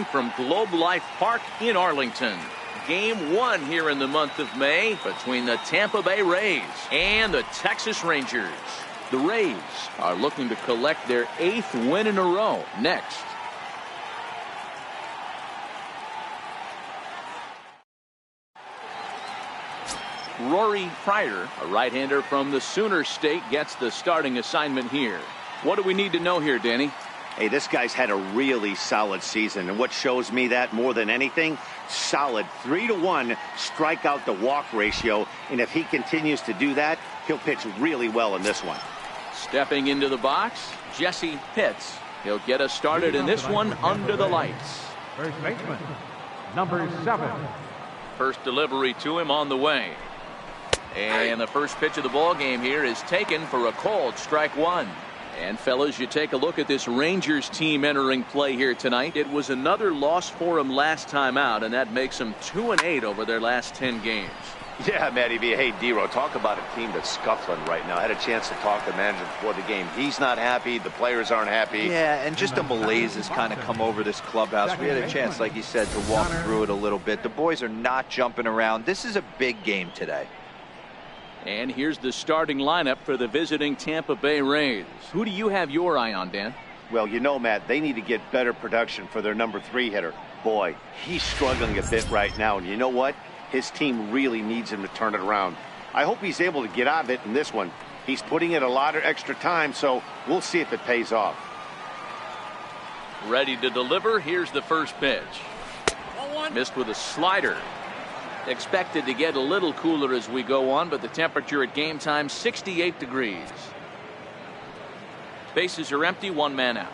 From Globe Life Park in Arlington. Game 1 here in the month of May between the Tampa Bay Rays and the Texas Rangers. The Rays are looking to collect their 8th win in a row next. Rory Pryor, a right-hander from the Sooner State, gets the starting assignment here. What do we need to know here, Danny? Hey, this guy's had a really solid season, and what shows me that more than anything, solid 3-to-1 strikeout to walk ratio, and if he continues to do that, he'll pitch really well in this one. Stepping into the box, Jesse Pitts. He'll get us started in this one under the lights. First baseman, number 7. First delivery to him on the way. And the first pitch of the ball game here is taken for a called strike one. And fellas, you take a look at this Rangers team entering play here tonight. It was another loss for them last time out, and that makes them 2-8 over their last 10 games. Yeah, Matty V. Hey, D-Row, talk about a team that's scuffling right now. I had a chance to talk to the manager before the game. He's not happy. The players aren't happy. Yeah, and just a malaise has kind of come over this clubhouse. We had a chance, like you said, to walk through it a little bit. The boys are not jumping around. This is a big game today. And here's the starting lineup for the visiting Tampa Bay Rays. Who do you have your eye on, Dan? Well, you know, Matt, they need to get better production for their number 3 hitter. Boy, he's struggling a bit right now, and you know what? His team really needs him to turn it around. I hope he's able to get out of it in this one. He's putting in a lot of extra time, so we'll see if it pays off. Ready to deliver. Here's the first pitch. Missed with a slider. Expected to get a little cooler as we go on, but the temperature at game time 68 degrees. Bases are empty, 1 man out.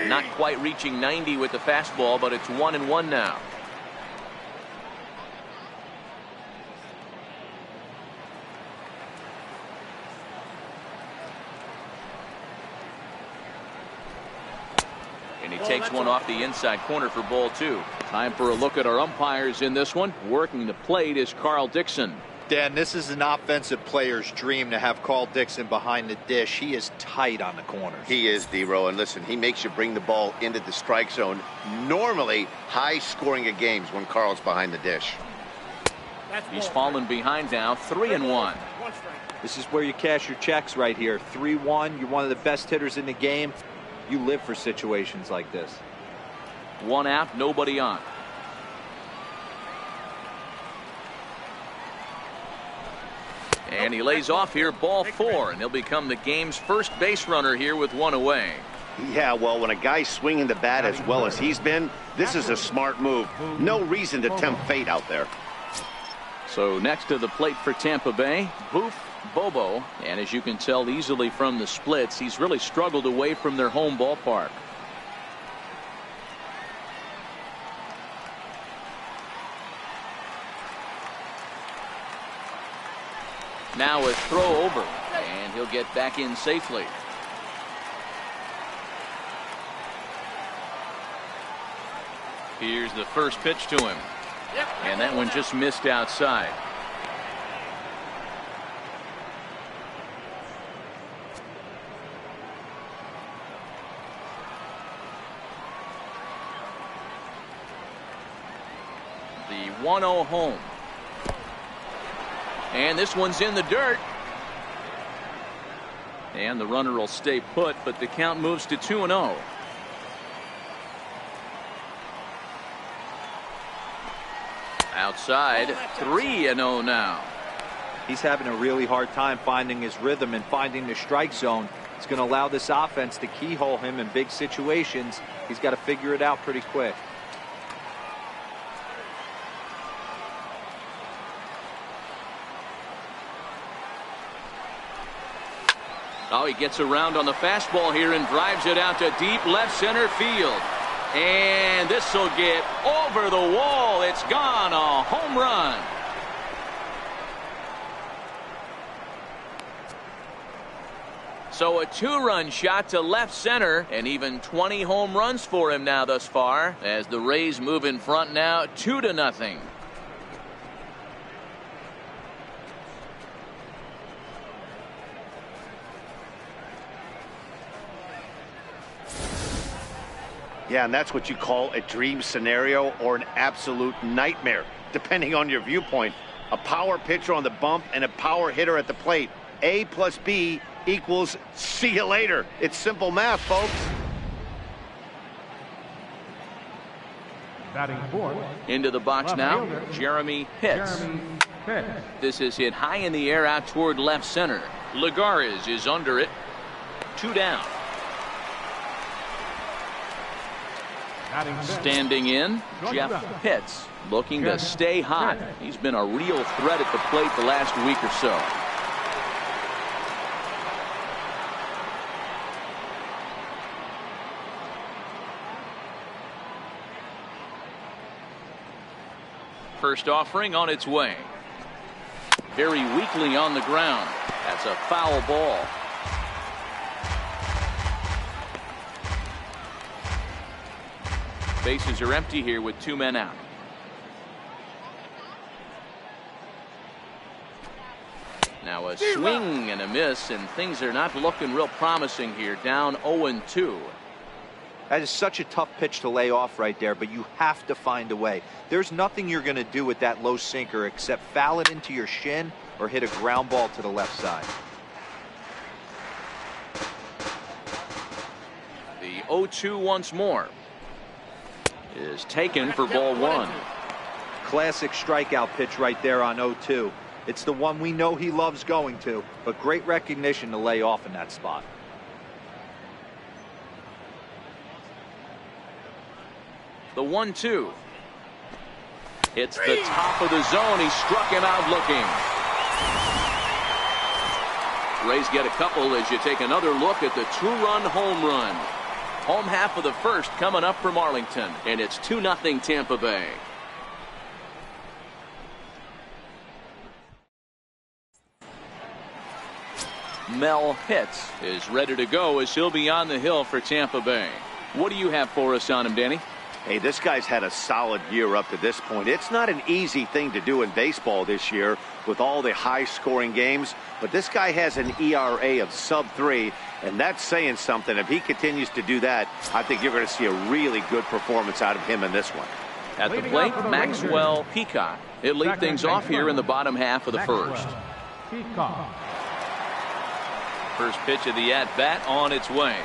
Not quite reaching 90 with the fastball, but it's 1-1 now. And he takes one off the inside corner for ball 2. Time for a look at our umpires in this one. Working the plate is Carl Dixon. Dan, this is an offensive player's dream to have Carl Dixon behind the dish. He is tight on the corners. He is, D-Row, and listen, he makes you bring the ball into the strike zone. Normally, high scoring of games when Carl's behind the dish. He's fallen behind now, 3-1. This is where you cash your checks right here. 3-1. You're one of the best hitters in the game. You live for situations like this. 1 out, nobody on. And he lays off here, ball 4, and he'll become the game's first base runner here with 1 away. Yeah, well, when a guy's swinging the bat as well as he's been, this is a smart move. No reason to tempt fate out there. So next to the plate for Tampa Bay, Boof Bobo, and as you can tell easily from the splits, he's really struggled away from their home ballpark. Now a throw over, and he'll get back in safely. Here's the first pitch to him, and that one just missed outside. The 1-0 home. And this one's in the dirt. And the runner will stay put, but the count moves to 2-0. Outside, 3-0 now. He's having a really hard time finding his rhythm and finding the strike zone. It's going to allow this offense to keyhole him in big situations. He's got to figure it out pretty quick. Oh, he gets around on the fastball here and drives it out to deep left center field. And this will get over the wall. It's gone. A home run. So a 2-run shot to left center, and even 20 home runs for him now thus far, as the Rays move in front now 2-0. Yeah, and that's what you call a dream scenario or an absolute nightmare, depending on your viewpoint. A power pitcher on the bump and a power hitter at the plate. A plus B equals see you later. It's simple math, folks. Batting fourth. Into the box Left now, fielder, Jeremy Pitts. Jeremy Pitts. This is hit high in the air out toward left center. Lagares is under it. 2 down. Batting fifth. Standing in, Jeff Pitts, looking to stay hot. He's been a real threat at the plate the last week or so. First offering on its way. Very weakly on the ground. That's a foul ball. Bases are empty here with 2 men out. Now a swing and a miss, and things are not looking real promising here. Down 0-2. That is such a tough pitch to lay off right there, but you have to find a way. There's nothing you're going to do with that low sinker except foul it into your shin or hit a ground ball to the left side. The 0-2 once more is taken for ball 1. Classic strikeout pitch right there on 0-2. It's the one we know he loves going to, but great recognition to lay off in that spot. The 1-2. It's the top of the zone. He struck him out looking. Rays get a couple as you take another look at the 2-run home run. Home half of the first coming up from Arlington, and it's 2-0 Tampa Bay. Mel Pitts is ready to go as he'll be on the hill for Tampa Bay. What do you have for us on him, Danny? Hey, this guy's had a solid year up to this point. It's not an easy thing to do in baseball this year with all the high-scoring games, but this guy has an ERA of sub-3, and that's saying something. If he continues to do that, I think you're going to see a really good performance out of him in this one. At the plate, Maxwell Peacock. He'll lead things off here in the bottom half of the first. Peacock. First pitch of the at-bat on its way.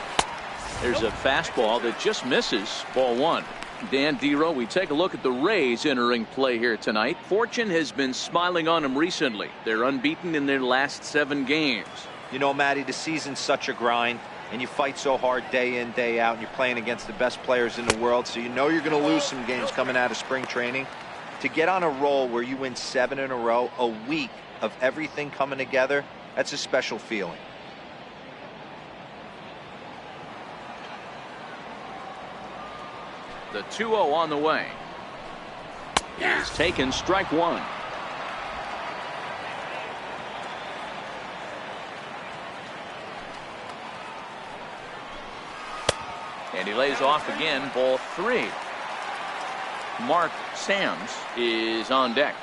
There's a fastball that just misses. Ball 1. Dan Dero, we take a look at the Rays entering play here tonight. Fortune has been smiling on them recently. They're unbeaten in their last 7 games. You know, Matty, the season's such a grind, and you fight so hard day in, day out, and you're playing against the best players in the world, so you know you're going to lose some games coming out of spring training. To get on a roll where you win 7 in a row, a week of everything coming together, that's a special feeling. The 2-0 on the way. Is taken, strike 1. And he lays off again, ball 3. Mark Sams is on deck.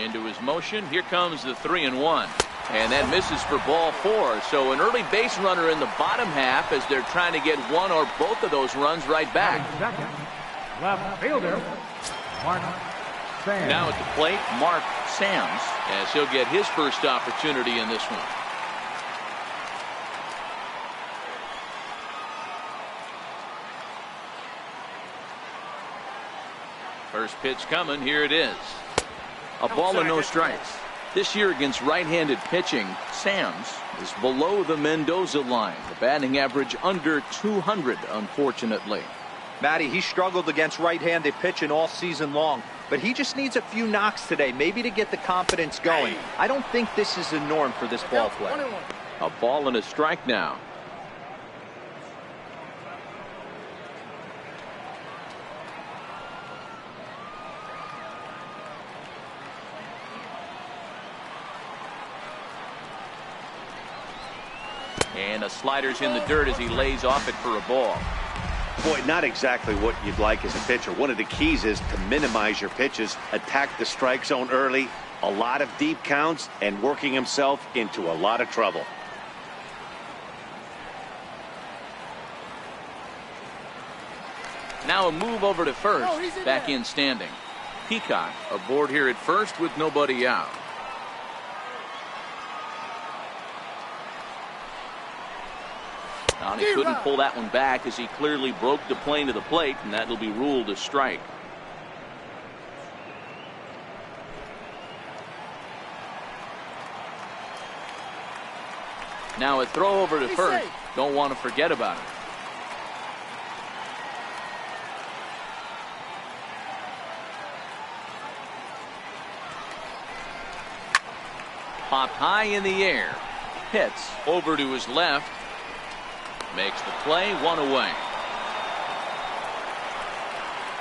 Into his motion, here comes the 3-1. And that misses for ball 4. So an early base runner in the bottom half as they're trying to get one or both of those runs right back. Second, left fielder, Mark Sams. Now at the plate, Mark Sams, as he'll get his first opportunity in this one. First pitch coming, here it is. A ball and no strikes. This year against right-handed pitching, Sams is below the Mendoza line. The batting average under 200, unfortunately. Matty, he struggled against right-handed pitching all season long, but he just needs a few knocks today, maybe to get the confidence going. I don't think this is the norm for this ball player. A ball and a strike now. And a slider's in the dirt as he lays off it for a ball. Boy, not exactly what you'd like as a pitcher. One of the keys is to minimize your pitches, attack the strike zone early, a lot of deep counts, and working himself into a lot of trouble. Now a move over to first. Back in standing. Peacock aboard here at first with nobody out. Now he couldn't pull that one back as he clearly broke the plane to the plate, and that'll be ruled a strike. Now a throw over to first. Don't want to forget about it. Popped high in the air. Hits over to his left. Makes the play, one away.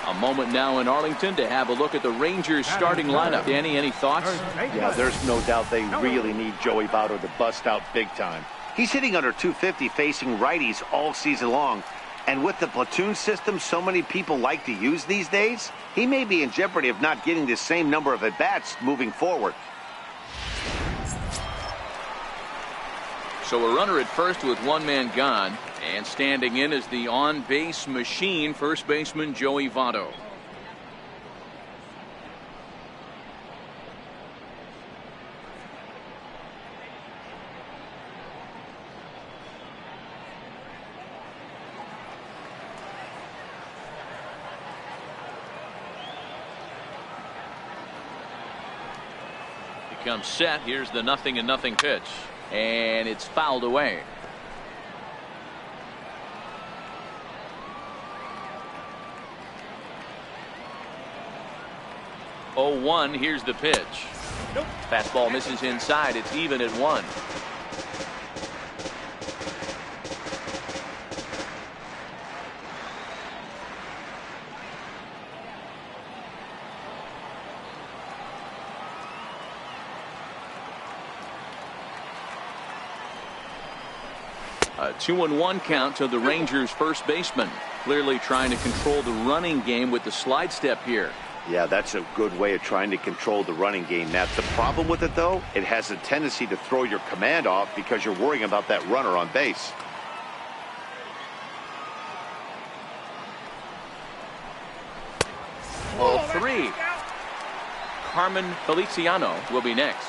A moment now in Arlington to have a look at the Rangers starting lineup. Danny, any thoughts? Yeah, there's no doubt they really need Joey Votto to bust out big time. He's hitting under 250 facing righties all season long. And with the platoon system so many people like to use these days, he may be in jeopardy of not getting the same number of at-bats moving forward. So a runner at first with one man gone, and standing in is the on-base machine, first baseman Joey Votto. He comes set. Here's the 0-0 pitch. And it's fouled away. Oh, 1. Here's the pitch. Nope. Fastball misses inside. It's even at 1. A 2-1 count to the Rangers first baseman. Clearly trying to control the running game with the slide step here. Yeah, that's a good way of trying to control the running game. Now, the problem with it, though, it has a tendency to throw your command off because you're worrying about that runner on base. Ball 3. Carmen Feliciano will be next.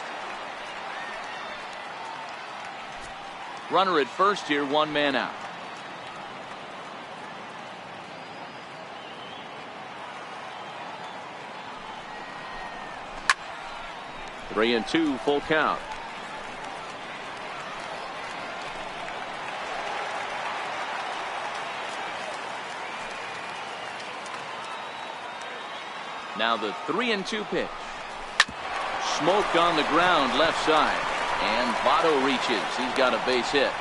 Runner at first here, one man out. Three and two, full count. Now the 3-2 pitch. Smoke on the ground left side. And Votto reaches. He's got a base hit.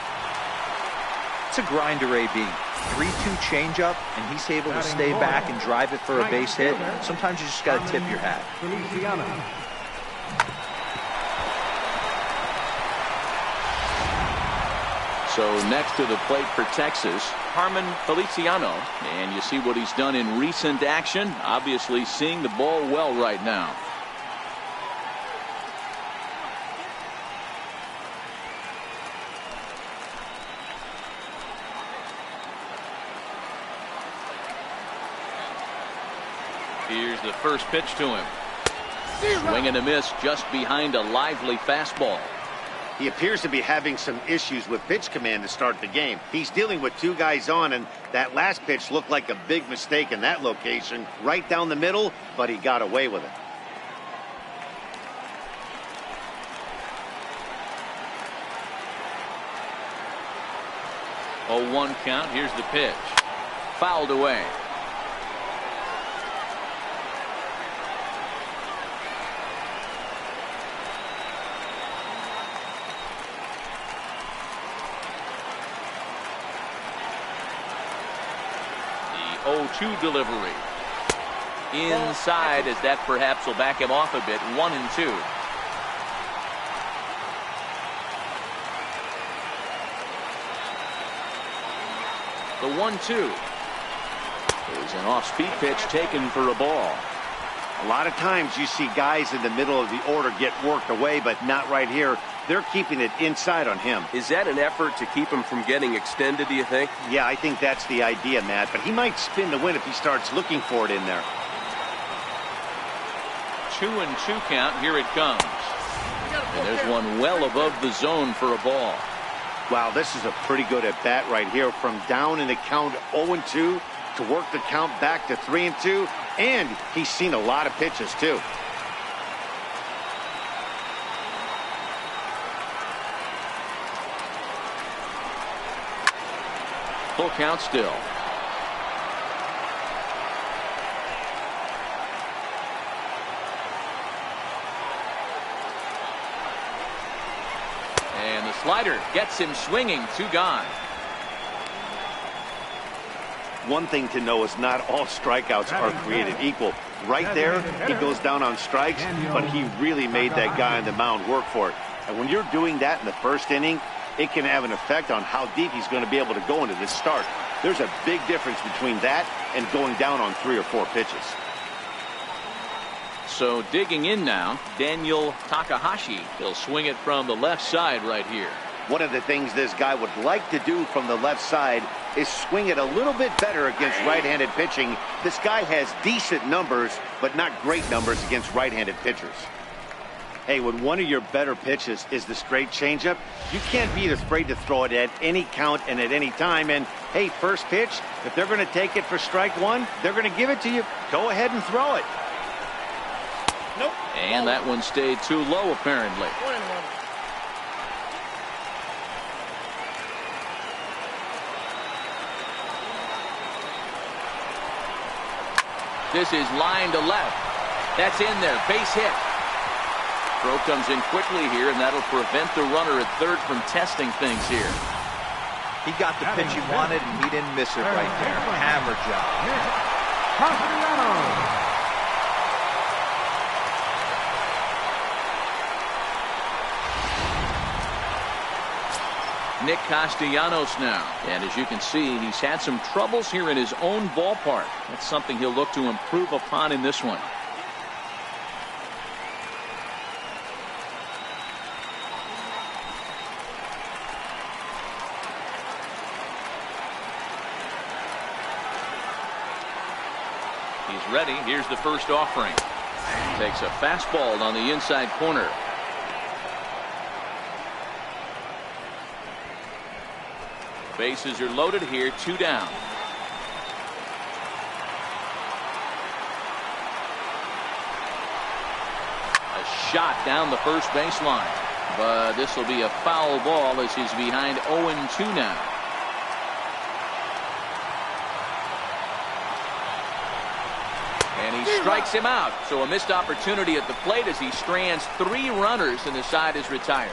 It's a grinder, AB. 3-2 changeup, and he's able to stay back and drive it for a base hit. Sometimes you just got to tip your hat. So next to the plate for Texas, Carmen Feliciano. And you see what he's done in recent action. Obviously seeing the ball well right now. Here's the first pitch to him. Swing and a miss just behind a lively fastball. He appears to be having some issues with pitch command to start the game. He's dealing with two guys on, and that last pitch looked like a big mistake in that location. Right down the middle, but he got away with it. Oh, 1 count. Here's the pitch. Fouled away. The 0-2 delivery. Inside, as that perhaps will back him off a bit. 1-2. The 1-2 is an off-speed pitch taken for a ball. A lot of times you see guys in the middle of the order get worked away, but not right here. They're keeping it inside on him. Is that an effort to keep him from getting extended, do you think? Yeah, I think that's the idea, Matt. But he might spin the win if he starts looking for it in there. 2-2 count. Here it comes. And there's one well above the zone for a ball. Wow, this is a pretty good at bat right here. From down in the count 0-2 to work the count back to 3-2. And he's seen a lot of pitches, too. Full count still. And the slider gets him swinging. 2 gone. One thing to know is not all strikeouts are created equal. Right there, he goes down on strikes, but he really made that guy on the mound work for it. And when you're doing that in the first inning, it can have an effect on how deep he's going to be able to go into this start. There's a big difference between that and going down on 3 or 4 pitches. So digging in now, Daniel Takahashi. He'll swing it from the left side right here. One of the things this guy would like to do from the left side is swing it a little bit better against right-handed pitching. This guy has decent numbers, but not great numbers against right-handed pitchers. Hey, when one of your better pitches is the straight changeup, you can't be afraid to throw it at any count and at any time. And, hey, first pitch, if they're going to take it for strike 1, they're going to give it to you. Go ahead and throw it. Nope. And that one stayed too low, apparently. This is line to left. That's in there. Base hit. Throw comes in quickly here, and that'll prevent the runner at third from testing things here. He got the pitch he wanted, and he didn't miss it right there. Hammer job. Nick Castellanos now. And as you can see, he's had some troubles here in his own ballpark. That's something he'll look to improve upon in this one. He's ready. Here's the first offering. Takes a fastball on the inside corner. Bases are loaded here. 2 down. A shot down the first baseline. But this will be a foul ball as he's behind 0-2 now. And he strikes him out. So a missed opportunity at the plate as he strands 3 runners and the side is retired.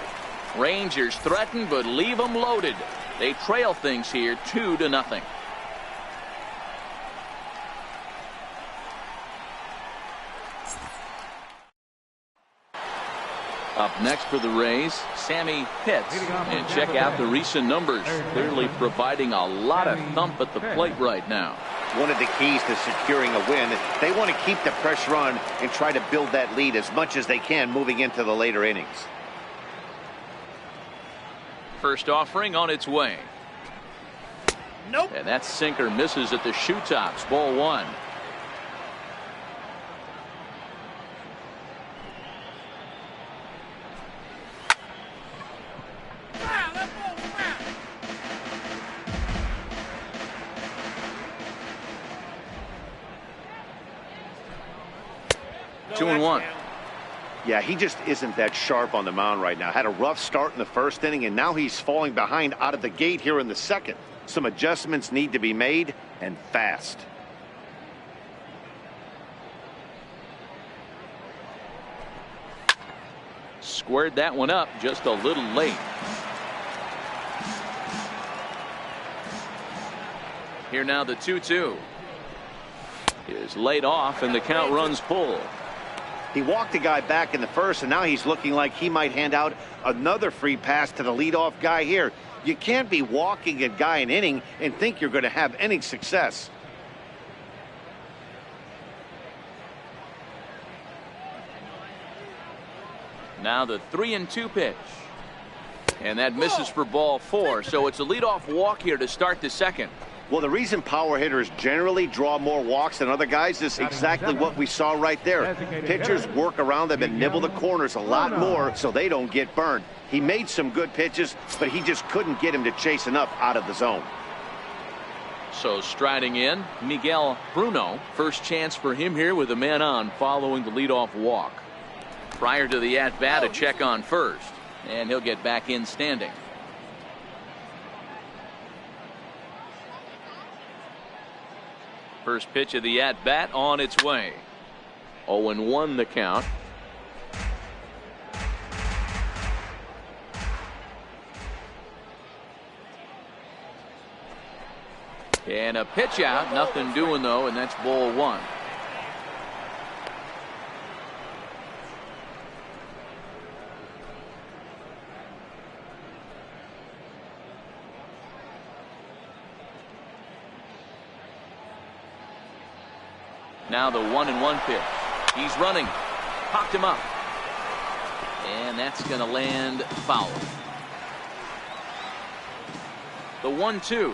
Rangers threaten but leave them loaded. They trail things here 2-0. Up next for the Rays, Sammy Pitts. And check out the recent numbers. Clearly providing a lot of thump at the plate right now. One of the keys to securing a win, they want to keep the pressure on and try to build that lead as much as they can moving into the later innings. First offering on its way. Nope. And that sinker misses at the shoe tops. Ball 1. No, 2-1. Yeah, he just isn't that sharp on the mound right now. Had a rough start in the first inning, and now he's falling behind out of the gate here in the second. Some adjustments need to be made, and fast. Squared that one up just a little late. Here now the 2-2 is laid off, and the count runs full. He walked the guy back in the first, and now he's looking like he might hand out another free pass to the leadoff guy here. You can't be walking a guy an inning and think you're going to have any success. Now the 3-2 pitch. And that misses for ball 4. So it's a leadoff walk here to start the second. Well, the reason power hitters generally draw more walks than other guys is exactly what we saw right there. Pitchers work around them and nibble the corners a lot more so they don't get burned. He made some good pitches, but he just couldn't get him to chase enough out of the zone. So striding in, Miguel Bruno. First chance for him here with a man on following the leadoff walk. Prior to the at-bat, a check on first. And he'll get back in standing. First pitch of the at-bat on its way. 0-1 the count. And a pitch out. Nothing doing, though, and that's ball 1. Now the 1-1 pitch. He's running. Popped him up. And that's going to land foul. The 1-2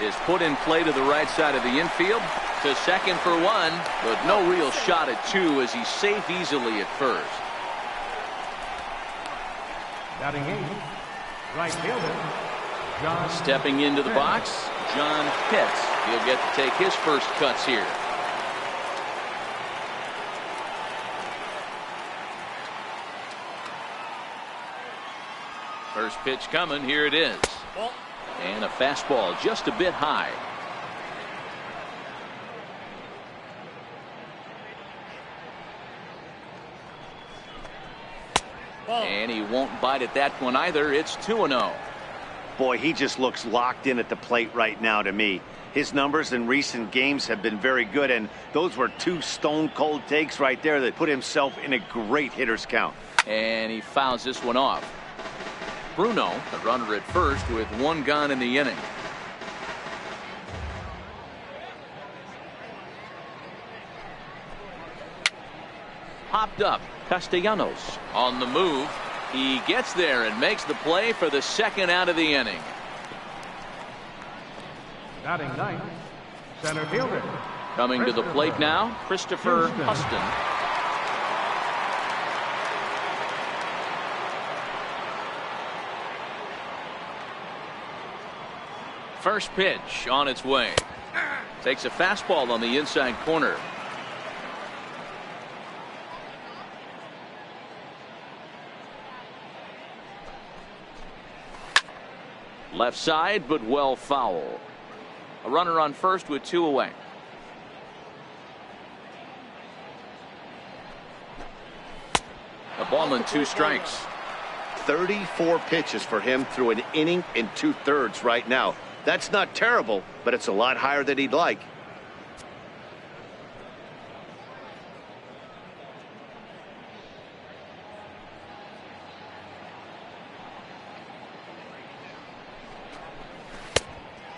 is put in play to the right side of the infield. To second for 1, but no real shot at 2 as he's safe easily at first. Batting 8, right fielder, John. Stepping into the box, John Pitts. He'll get to take his first cuts here. First pitch coming. Here it is. And a fastball just a bit high. And he won't bite at that one either. It's 2-0. Boy, he just looks locked in at the plate right now to me. His numbers in recent games have been very good, and those were 2 stone-cold takes right there that put himself in a great hitter's count. And he fouls this one off. Bruno, the runner at first, with 1 gone in the inning. Popped up. Castellanos on the move. He gets there and makes the play for the second out of the inning. Batting 9, center fielder. Coming to the plate now, Christopher Huston. First pitch on its way. Takes a fastball on the inside corner. Left side, but well foul. A runner on first with 2 away. A ball and 2 strikes. 34 pitches for him through an inning and 2/3 right now. That's not terrible, but it's a lot higher than he'd like.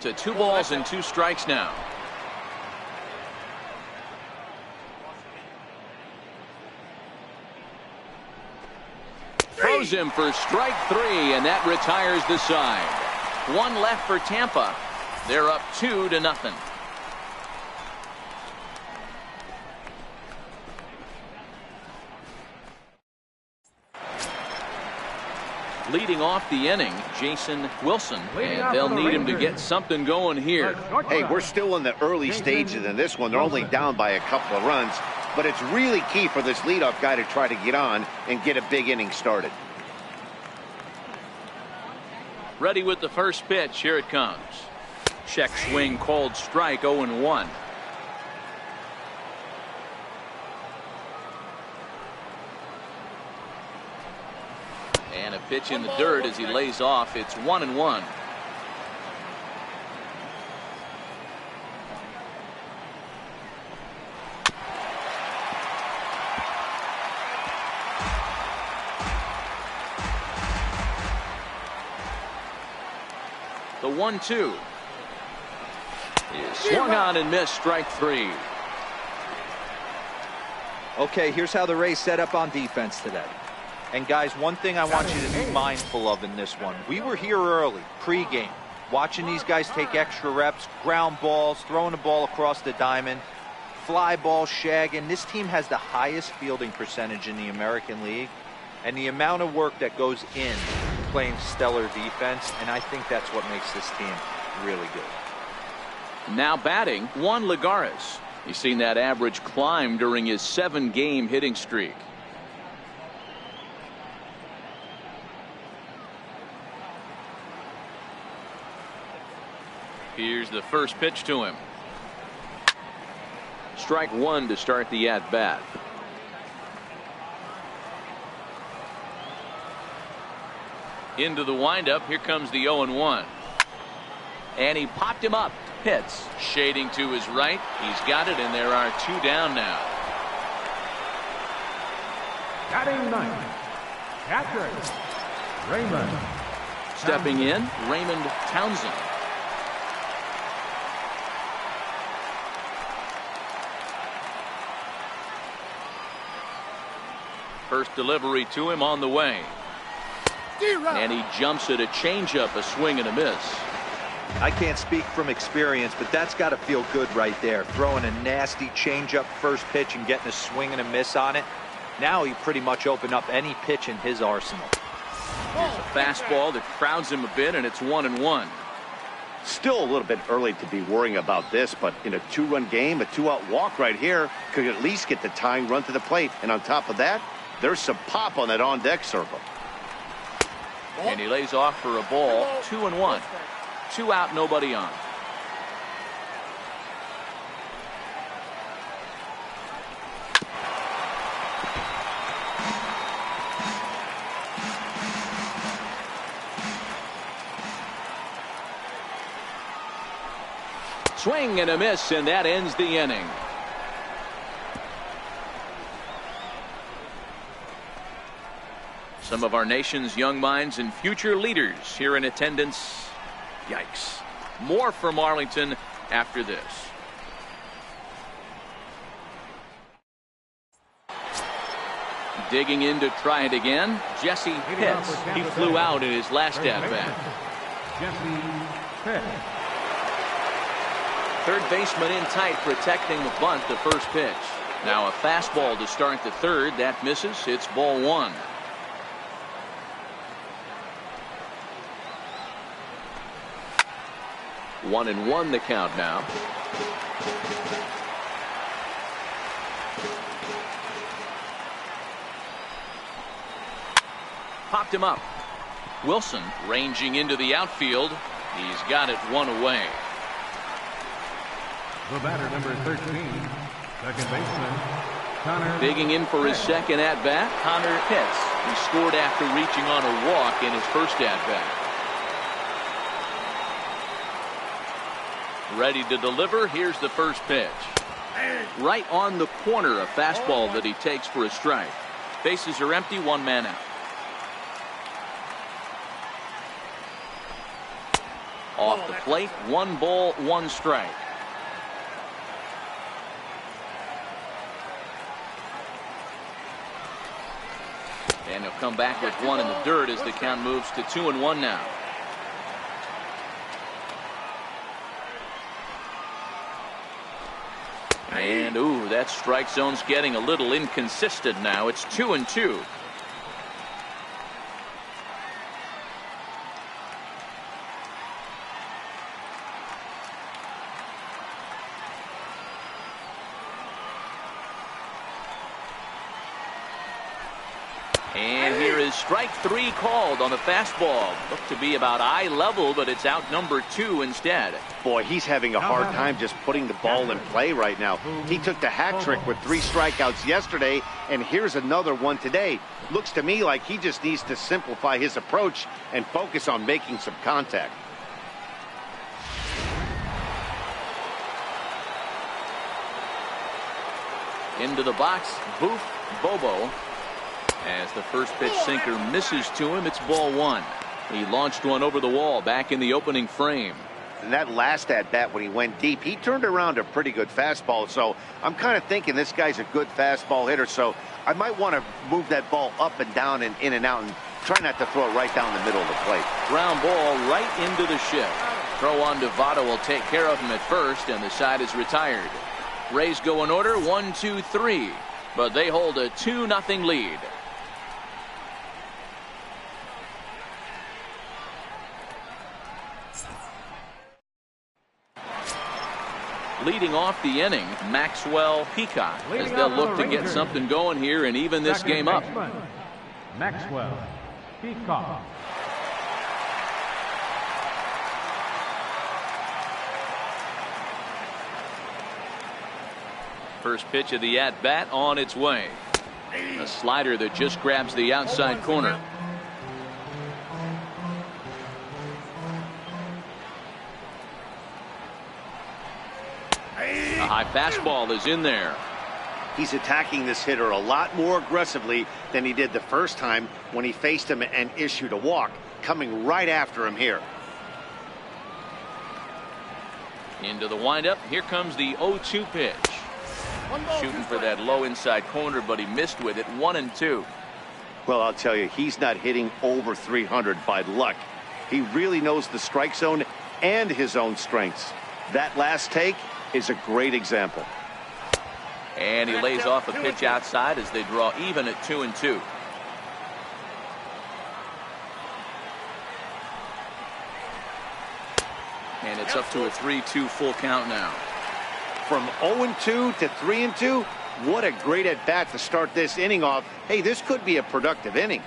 To 2 balls and 2 strikes now. Throws him for strike 3, and that retires the side. 1 left for Tampa. They're up 2-0. Leading off the inning, Jason Wilson, and they'll need him to get something going here. Hey, we're still in the early stages in this one. They're only down by a couple of runs, but it's really key for this leadoff guy to try to get on and get a big inning started. Ready with the first pitch. Here it comes. Check swing called strike. 0-1. And a pitch in the dirt as he lays off. It's 1-1. The 1-2 is swung on and missed. Strike 3. Okay, here's how the Rays set up on defense today. And guys, one thing I want you to be mindful of in this one. We were here early, pregame, watching these guys take extra reps, ground balls, throwing the ball across the diamond, fly ball, shagging. This team has the highest fielding percentage in the American League. And the amount of work that goes in playing stellar defense, and I think that's what makes this team really good. Now batting, Juan Lagares. He's seen that average climb during his 7-game hitting streak. Here's the first pitch to him. Strike one to start the at-bat. Into the windup. Here comes the 0-1. And he popped him up. Hits. Shading to his right. He's got it, and there are 2 down now. Batting ninth, catcher, Raymond. Stepping in, Raymond Townsend. First delivery to him on the way. And he jumps at a changeup, a swing and a miss. I can't speak from experience, but that's got to feel good right there. Throwing a nasty changeup first pitch and getting a swing and a miss on it. Now he pretty much opened up any pitch in his arsenal. Here's a fastball that crowds him a bit, and it's 1-1. Still a little bit early to be worrying about this, but in a 2-run game, a 2-out walk right here could at least get the tying run to the plate. And on top of that, there's some pop on that on-deck circle. And he lays off for a ball. 2-1. 2 out, nobody on. Swing and a miss, and that ends the inning. Some of our nation's young minds and future leaders here in attendance. Yikes. More from Arlington after this. Digging in to try it again, Jesse Pitts. He flew out in his last at-bat. Jesse Pitts. Third baseman in tight, protecting the bunt, the first pitch. Now a fastball to start the third. That misses. It's ball 1. One and one the count now. Popped him up. Wilson ranging into the outfield. He's got it 1 away. The batter, number 13, second baseman, Connor. Digging in for his second at-bat, Connor Pitts. He scored after reaching on a walk in his first at-bat. Ready to deliver. Here's the first pitch. Right on the corner, a fastball that he takes for a strike. Bases are empty, 1 man out. Off the plate, 1 ball, 1 strike. And he'll come back with 1 in the dirt as the count moves to 2-1 now. And ooh, that strike zone's getting a little inconsistent now. It's 2-2. And here is strike 3 called on the fastball. Looked to be about eye level, but it's out number 2 instead. Boy, he's having a hard time just putting the ball in play right now. He took the hat trick with 3 strikeouts yesterday, and here's another one today. Looks to me like he just needs to simplify his approach and focus on making some contact. Into the box, Boof Bobo. As the first pitch sinker misses to him, it's ball 1. He launched one over the wall back in the opening frame. And that last at-bat when he went deep, he turned around a pretty good fastball. So I'm kind of thinking this guy's a good fastball hitter. So I might want to move that ball up and down and in and out and try not to throw it right down the middle of the plate. Ground ball right into the shift. Throw on to Votto will take care of him at first, and the side is retired. Rays go in order 1, 2, 3, but they hold a 2-0 lead. Leading off the inning, Maxwell Peacock, as they'll look to get something going here and even this game up. Maxwell Peacock. First pitch of the at-bat on its way. A slider that just grabs the outside corner. A high fastball is in there. He's attacking this hitter a lot more aggressively than he did the first time when he faced him and issued a walk, coming right after him here. Into the windup. Here comes the 0-2 pitch. Shooting for that low inside corner, but he missed with it. 1-2. Well, I'll tell you, he's not hitting over 300 by luck. He really knows the strike zone and his own strengths. That last take is a great example. And he lays off a pitch outside as they draw even at 2-2. And it's up to a 3-2 full count now. From 0-2 to 3-2, what a great at-bat to start this inning off. Hey, this could be a productive inning.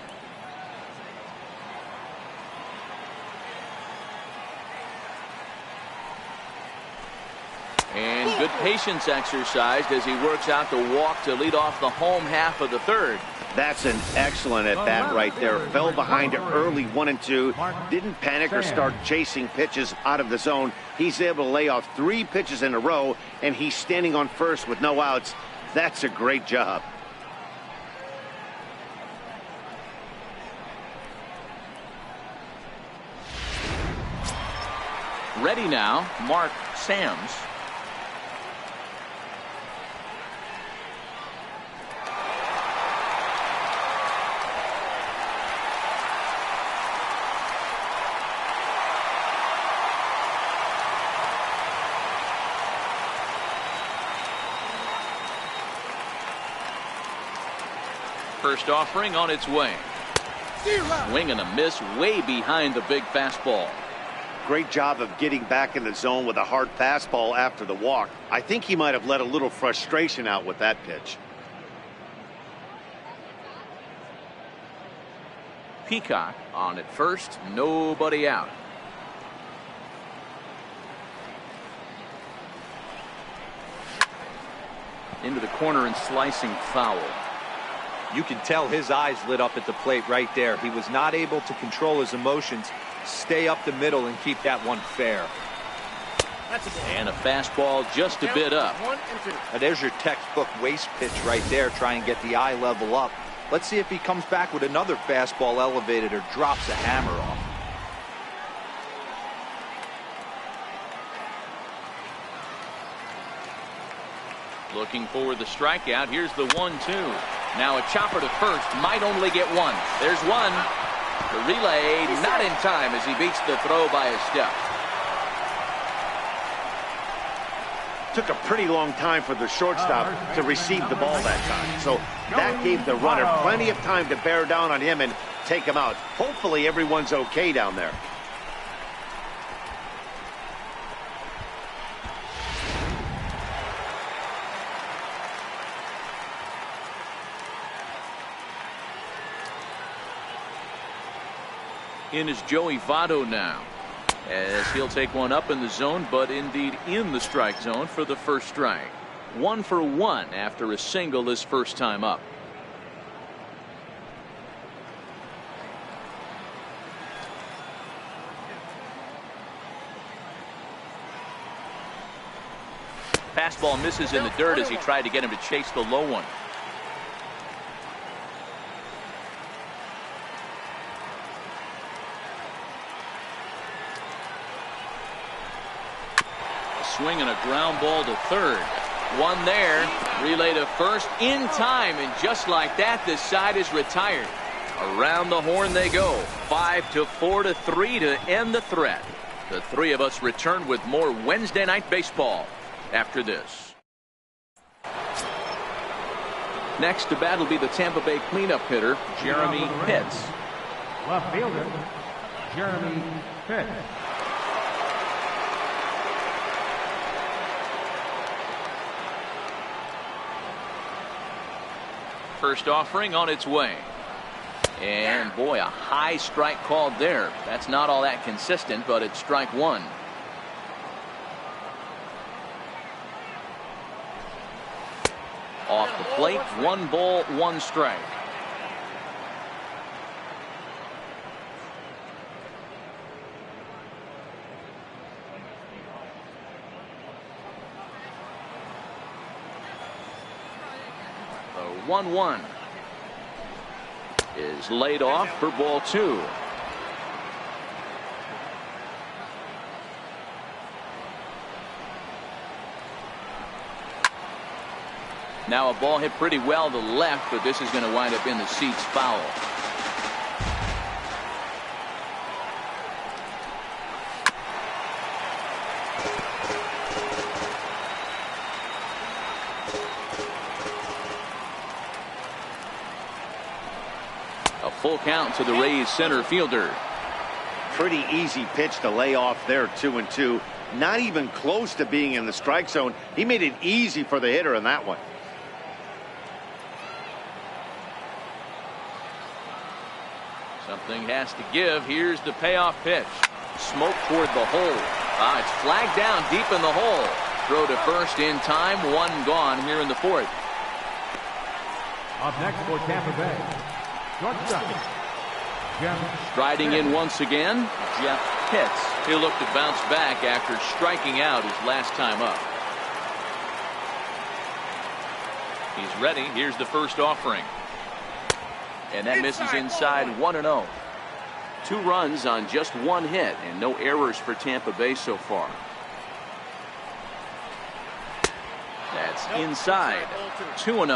And good patience exercised as he works out the walk to lead off the home half of the third. That's an excellent at-bat right there. Fell behind early 1-2. Didn't panic or start chasing pitches out of the zone. He's able to lay off 3 pitches in a row, and he's standing on first with no outs. That's a great job. Ready now, Mark Sams. First offering on its way. Swing and a miss way behind the big fastball. Great job of getting back in the zone with a hard fastball after the walk. I think he might have let a little frustration out with that pitch. Peacock on at first, nobody out. Into the corner and slicing foul. You can tell his eyes lit up at the plate right there. He was not able to control his emotions. Stay up the middle and keep that one fair. And a fastball just a bit up. Now there's your textbook waste pitch right there. Try and get the eye level up. Let's see if he comes back with another fastball elevated or drops a hammer off. Looking for the strikeout. Here's the 1-2. Now a chopper to first. Might only get one. There's one. The relay not in time as he beats the throw by a step. Took a pretty long time for the shortstop to receive the ball that time. So that gave the runner plenty of time to bear down on him and take him out. Hopefully everyone's okay down there. In is Joey Votto now, as he'll take one up in the zone, but indeed in the strike zone for the first strike. 1 for 1 after a single his first time up. Fastball misses in the dirt as he tried to get him to chase the low one. swing and a ground ball to third. One there. Relay to first in time, and just like that, this side is retired. Around the horn they go. 5-4-3 to end the threat. The three of us return with more Wednesday Night Baseball after this. Next to bat will be the Tampa Bay cleanup hitter, Jeremy Pitts. Left fielder, Jeremy Pitts. First offering on its way. And boy, a high strike called there. That's not all that consistent, but it's strike one. Off the plate, 1 ball, 1 strike. The 1-1 is laid off for ball 2. Now a ball hit pretty well to left, but this is going to wind up in the seats foul. A full count to the Rays center fielder. Pretty easy pitch to lay off there, 2-2. Not even close to being in the strike zone. He made it easy for the hitter in that one. Something has to give. Here's the payoff pitch. Smoke toward the hole. It's flagged down deep in the hole. Throw to first in time. 1 gone here in the 4th. Up next for Tampa Bay, shortstop, Jeff. Striding in once again, Jeff Pitts. He'll look to bounce back after striking out his last time up. He's ready. Here's the first offering. And that misses inside, 1-0. 2 runs on just 1 hit and no errors for Tampa Bay so far. That's inside, 2-0.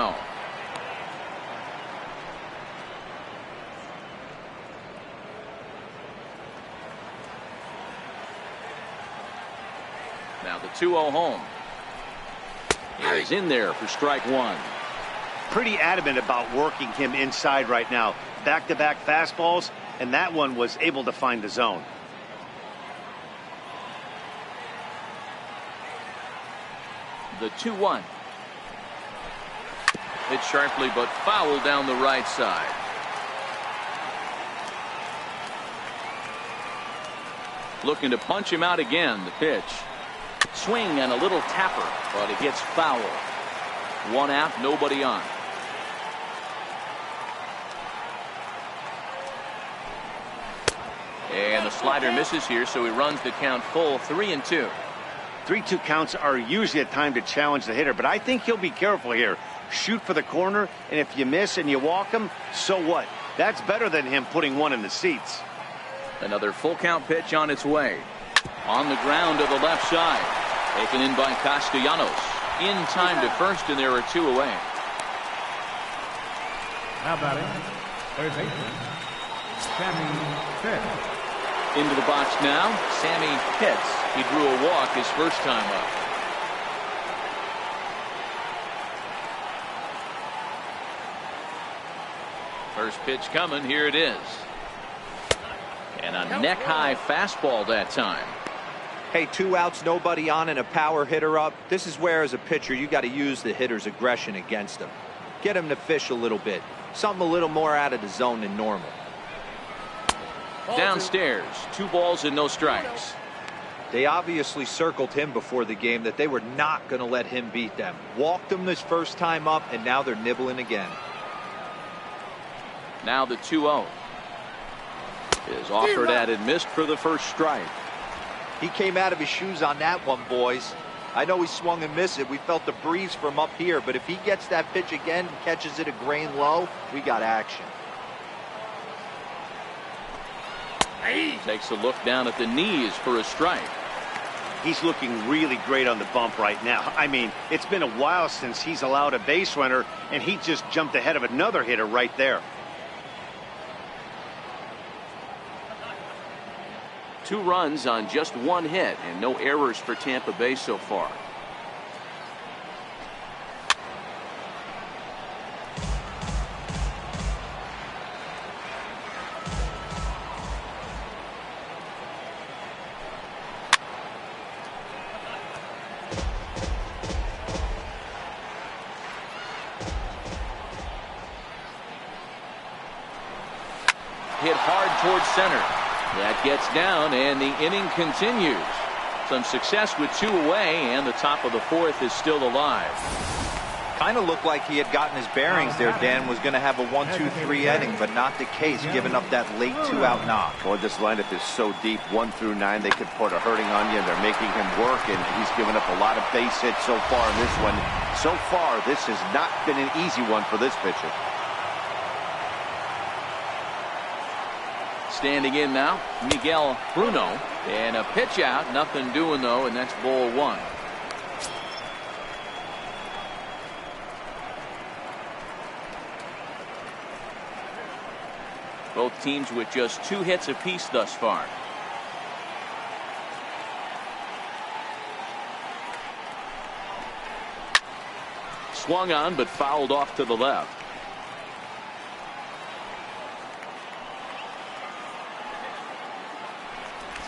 Now the 2-0 home. He's in there for strike 1. Pretty adamant about working him inside right now. Back-to-back fastballs, and that one was able to find the zone. The 2-1. Hit sharply but foul down the right side. Looking to punch him out again. The pitch. Swing and a little tapper, but it gets foul. 1 out, nobody on. And the slider misses here, so he runs the count full, 3-2. 3-2 counts are usually a time to challenge the hitter, but I think he'll be careful here. Shoot for the corner, and if you miss and you walk him, so what? That's better than him putting 1 in the seats. Another full count pitch on its way. On the ground to the left side. Taken in by Castellanos. In time to first, and there are 2 away. Now batting, third baseman, Sammy Pitts. Into the box now, Sammy Pitts. He drew a walk his first time up. First pitch coming, here it is. And a neck-high fastball that time. Hey, 2 outs, nobody on, and a power hitter up. This is where, as a pitcher, you got to use the hitter's aggression against him. Get him to fish a little bit. Something a little more out of the zone than normal. Downstairs, 2 balls and no strikes. They obviously circled him before the game that they were not going to let him beat them. Walked him this first time up, and now they're nibbling again. Now the 2-0 is offered at and missed for the first strike. He came out of his shoes on that one, boys. I know he swung and missed it. We felt the breeze from up here, but if he gets that pitch again and catches it a grain low, we got action. Takes a look down at the knees for a strike. He's looking really great on the bump right now. I mean, it's been a while since he's allowed a base runner, and he just jumped ahead of another hitter right there. 2 runs on just 1 hit and no errors for Tampa Bay so far. Hit hard towards center. That gets down, and the inning continues. Some success with 2 away, and the top of the 4th is still alive. Kind of looked like he had gotten his bearings there, Dan. Was going to have a 1-2-3 inning, but not the case, giving up that late 2-out knock. Boy, this lineup is so deep, 1 through 9. They could put a hurting on you, and they're making him work, and he's given up a lot of base hits so far in this one. So far, this has not been an easy one for this pitcher. Standing in now, Miguel Bruno, and a pitch out, nothing doing though, and that's ball 1. Both teams with just 2 hits apiece thus far. Swung on, but fouled off to the left.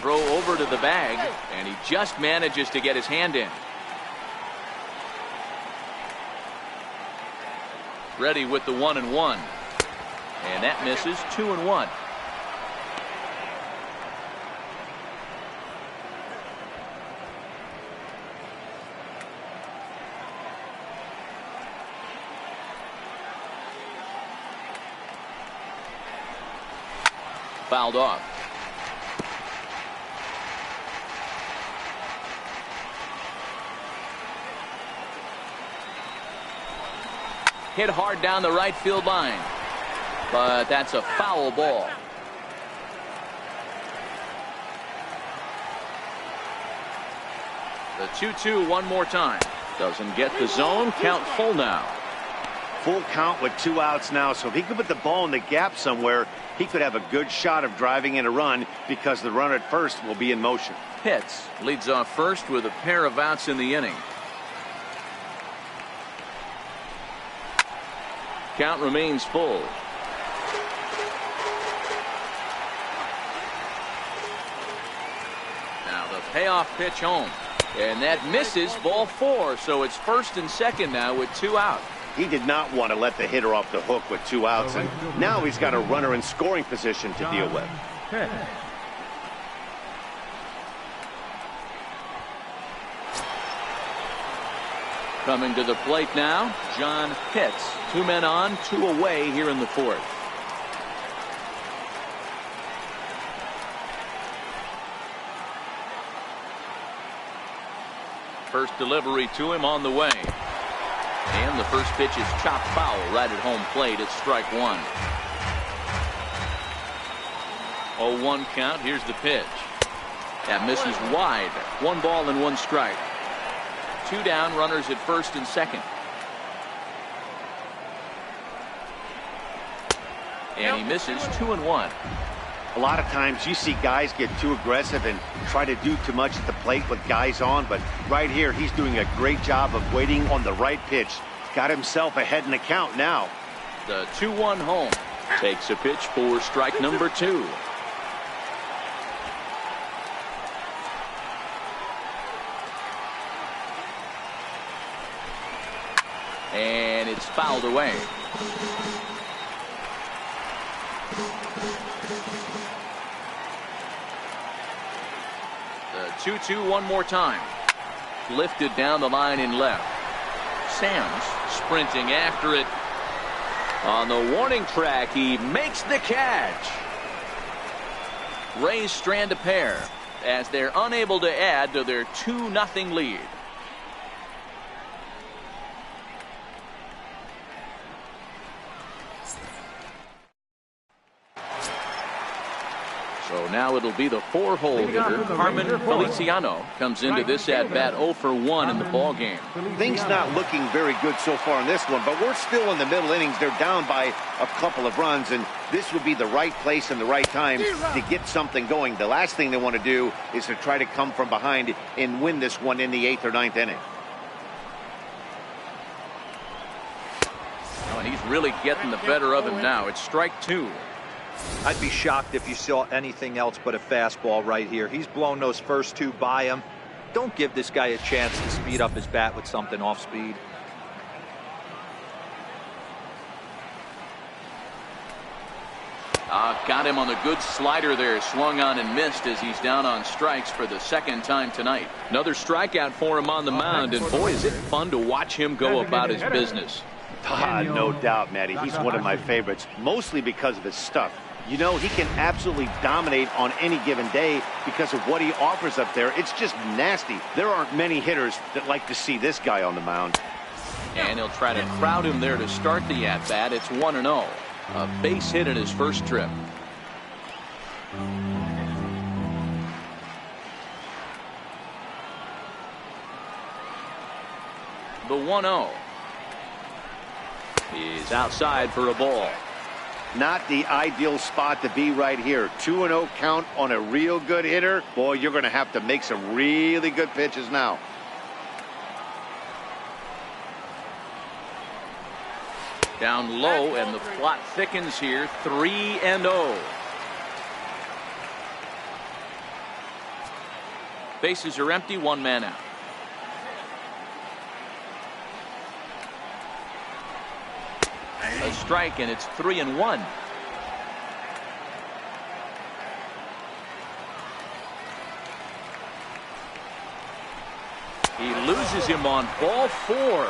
Throw over to the bag, and he just manages to get his hand in. Ready with the 1-1. And that misses. 2-1. Fouled off. Hit hard down the right field line, but that's a foul ball. The 2-2 one more time. Doesn't get the zone. Count full now. Full count with 2 outs now, so if he could put the ball in the gap somewhere, he could have a good shot of driving in a run because the runner at first will be in motion. Pitts leads off first with a pair of outs in the inning. Count remains full. Now the payoff pitch home. And that misses, ball 4. So it's 1st and 2nd now with 2 out. He did not want to let the hitter off the hook with 2 outs, and now he's got a runner in scoring position to deal with. Coming to the plate now, John Pitts. 2 men on, 2 away here in the 4th. First delivery to him on the way. And the first pitch is chopped foul right at home plate. It's strike 1. 0-1 count. Here's the pitch. That misses wide. 1 ball and 1 strike. 2 down, runners at 1st and 2nd. And he misses. 2-1. A lot of times you see guys get too aggressive and try to do too much at the plate with guys on, but right here he's doing a great job of waiting on the right pitch. Got himself ahead in the count now. The 2-1 home. Takes a pitch for strike number 2. And it's fouled away. The 2-2 one more time. Lifted down the line in left. Sam's sprinting after it. On the warning track, he makes the catch. Rays strand a pair as they're unable to add to their 2-0 lead. So So now it'll be the 4-hole hitter, Carmen Feliciano, comes into this at-bat 0 for 1 in the ball game. Things not looking very good so far in this one, but we're still in the middle innings. They're down by a couple of runs, and this would be the right place and the right time to get something going. The last thing they want to do is to try to come from behind and win this one in the 8th or 9th inning. Oh, and he's really getting the better of him now. It's strike 2. I'd be shocked if you saw anything else but a fastball right here. He's blown those first 2 by him. Don't give this guy a chance to speed up his bat with something off speed. Got him on the good slider there. Swung on and missed as he's down on strikes for the 2nd time tonight. Another strikeout for him on the mound, and boy, is it fun to watch him go about his business. No doubt, Matty. He's one of my favorites, mostly because of his stuff. You know, he can absolutely dominate on any given day because of what he offers up there. It's just nasty. There aren't many hitters that like to see this guy on the mound. And he'll try to crowd him there to start the at-bat. It's 1-0. A base hit in his first trip. The 1-0 is outside for a ball. Not the ideal spot to be right here. 2-0 count on a real good hitter. Boy, you're going to have to make some really good pitches now. Down low, and the plot thickens here. 3-0. Bases are empty. 1 man out. A strike, and it's 3-1. He loses him on ball 4.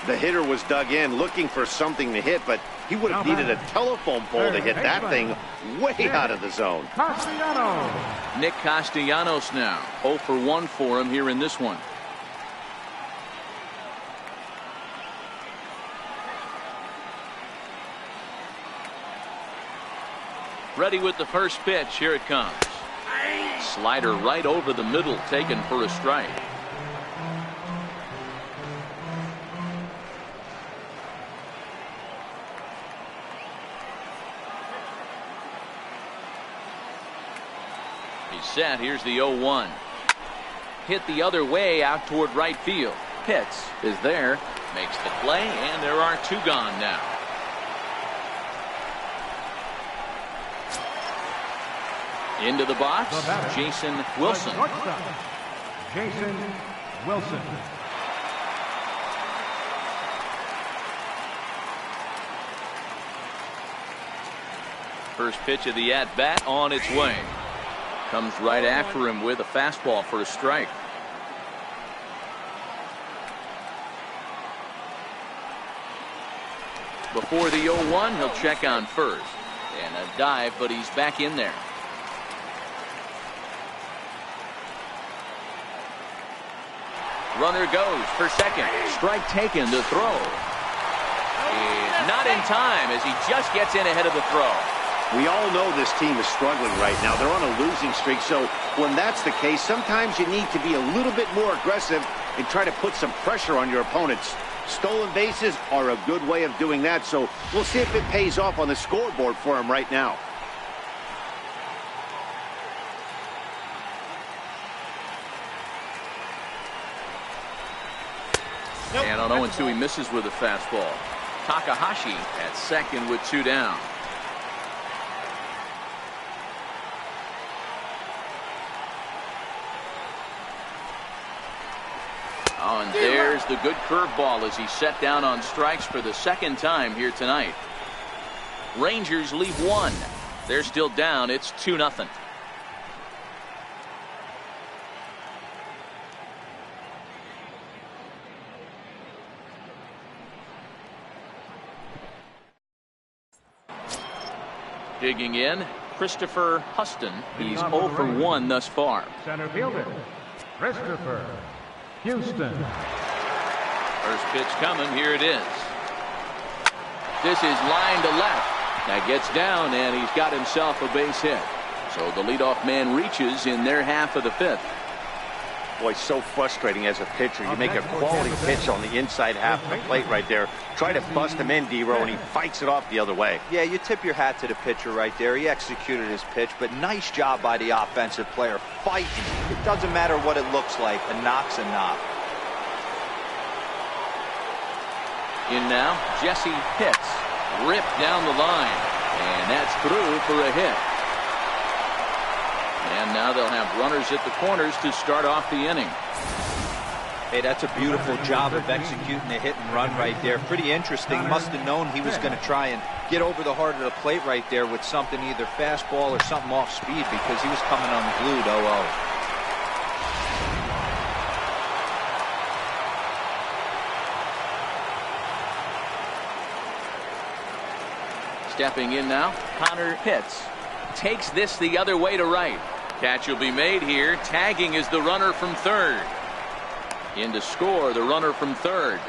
The hitter was dug in looking for something to hit, but he would have needed a telephone pole to hit that thing way out of the zone. Nick Castellanos now 0 for 1 for him here in this one. Ready with the first pitch. Here it comes. Slider right over the middle, taken for a strike. He's set. Here's the 0-1. Hit the other way out toward right field. Pitts is there. Makes the play, and there are 2 gone now. Into the box, Jason Wilson. Jason Wilson. First pitch of the at-bat on its way. Comes right after him with a fastball for a strike. Before the 0-1, he'll check on first. And a dive, but he's back in there. Runner goes for second. Strike taken to throw. Is not in time as he just gets in ahead of the throw. We all know this team is struggling right now. They're on a losing streak, so when that's the case, sometimes you need to be a little bit more aggressive and try to put some pressure on your opponents. Stolen bases are a good way of doing that, so we'll see if it pays off on the scoreboard for him right now. And on 0-2, he misses with a fastball. Takahashi at second with 2 down. Oh, and there's the good curveball as he's set down on strikes for the 2nd time here tonight. Rangers leave 1. They're still down. It's 2-0. Digging in, Christopher Huston. He's 0 for 1 thus far. Center fielder, Christopher Houston. First pitch coming. Here it is. This is line to left. That gets down, and he's got himself a base hit. So the leadoff man reaches in their half of the fifth. Boy, so frustrating as a pitcher. You make a quality pitch on the inside half of the plate right there. Try to bust him in, D-Row, and he fights it off the other way. Yeah, you tip your hat to the pitcher right there. He executed his pitch, but nice job by the offensive player fighting. It doesn't matter what it looks like. A knock's a knock. In now, Jesse hits. Ripped down the line. And that's through for a hit. And now they'll have runners at the corners to start off the inning. Hey, that's a beautiful job of executing a hit and run right there. Pretty interesting. Must have known he was going to try and get over the heart of the plate right there with something, either fastball or something off speed, because he was coming unglued 0-0. Stepping in now, Connor Pitts takes this the other way to right. Catch will be made here. Tagging is the runner from third. In to score, the runner from third.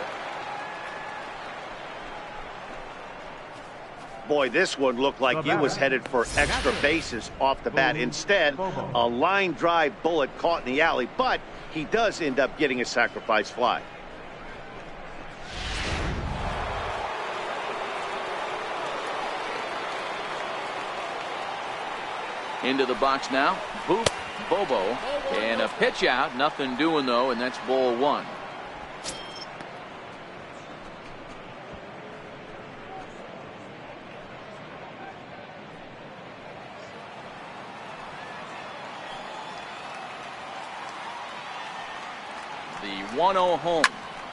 Boy, this one looked like he was headed for extra bases off the bat. Instead, a line drive bullet caught in the alley, but he does end up getting a sacrifice fly. Into the box now. Boop, Bobo, and a pitch out. Nothing doing though, and that's ball one. The 1-0 home.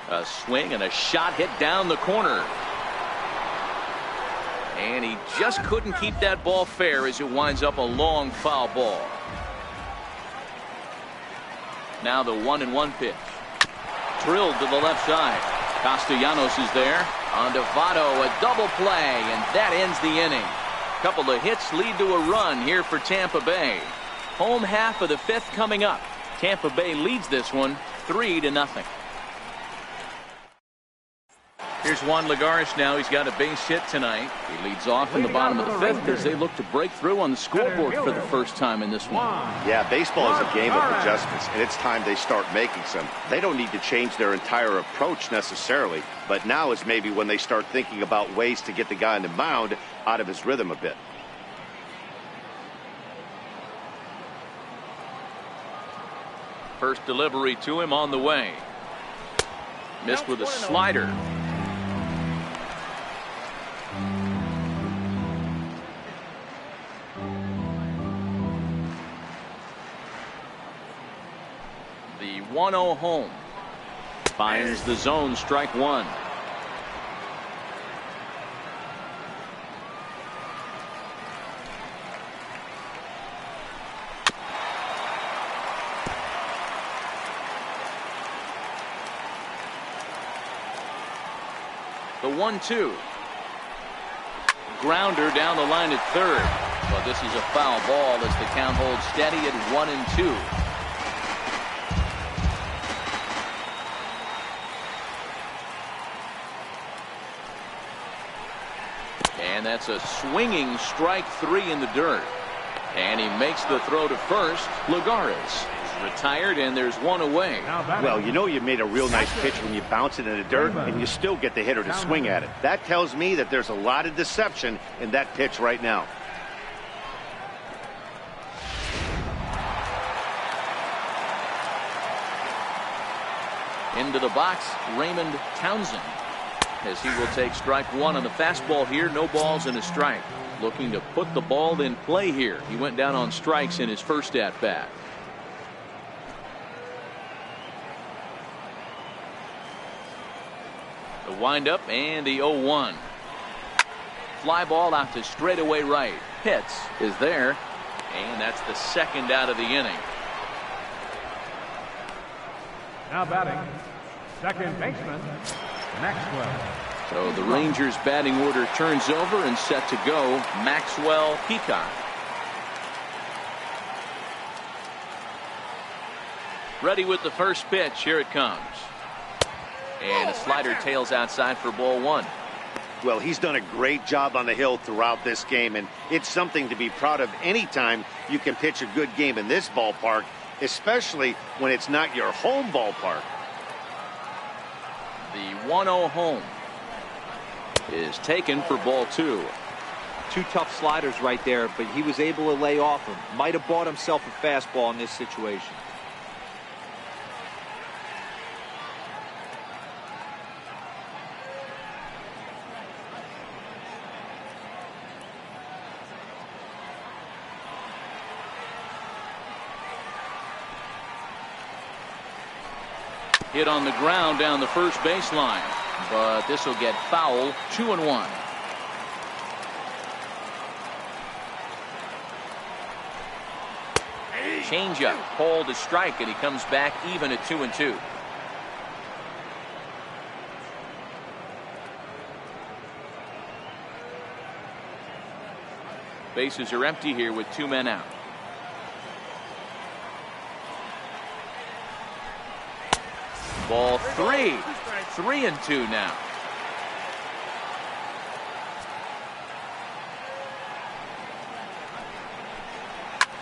A swing and a shot hit down the corner. And he just couldn't keep that ball fair as it winds up a long foul ball. Now the 1-1 pitch. Drilled to the left side. Castellanos is there. On to Votto, a double play, and that ends the inning. Couple of hits lead to a run here for Tampa Bay. Home half of the fifth coming up. Tampa Bay leads this one 3-0. Here's Juan Lagares now. He's got a base hit tonight. He leads off in the bottom of the fifth as they look to break through on the scoreboard for the first time in this one. Yeah, baseball is a game of adjustments, and it's time they start making some. They don't need to change their entire approach necessarily, but now is maybe when they start thinking about ways to get the guy on the mound out of his rhythm a bit. First delivery to him on the way. Missed with a slider. The 1-0 home. Finds the zone, strike one. The 1-2. Grounder down the line at third. But this is a foul ball as the count holds steady at 1-2. And that's a swinging strike three in the dirt. And he makes the throw to first. Lagares is retired, and there's one away. Well, you know you made a real nice pitch when you bounce it in the dirt, and you still get the hitter to swing at it. That tells me that there's a lot of deception in that pitch right now. Into the box, Raymond Townsend, as he will take strike one on the fastball here. No balls and a strike. Looking to put the ball in play here. He went down on strikes in his first at bat. The windup and the 0-1. Fly ball out to straightaway right. Pitts is there, and that's the second out of the inning. Now batting, second baseman, Maxwell. So the Rangers batting order turns over and set to go. Maxwell Peacock. Ready with the first pitch. Here it comes. And a slider tails outside for ball one. Well, he's done a great job on the hill throughout this game, and it's something to be proud of anytime you can pitch a good game in this ballpark, especially when it's not your home ballpark. The 1-0 home is taken for ball 2. Two tough sliders right there, but he was able to lay off him. Might have bought himself a fastball in this situation. Hit on the ground down the first baseline, but this will get foul. 2-1. Changeup called a strike, and he comes back even at 2-2. Bases are empty here with 2 men out. Ball 3. 3-2 now.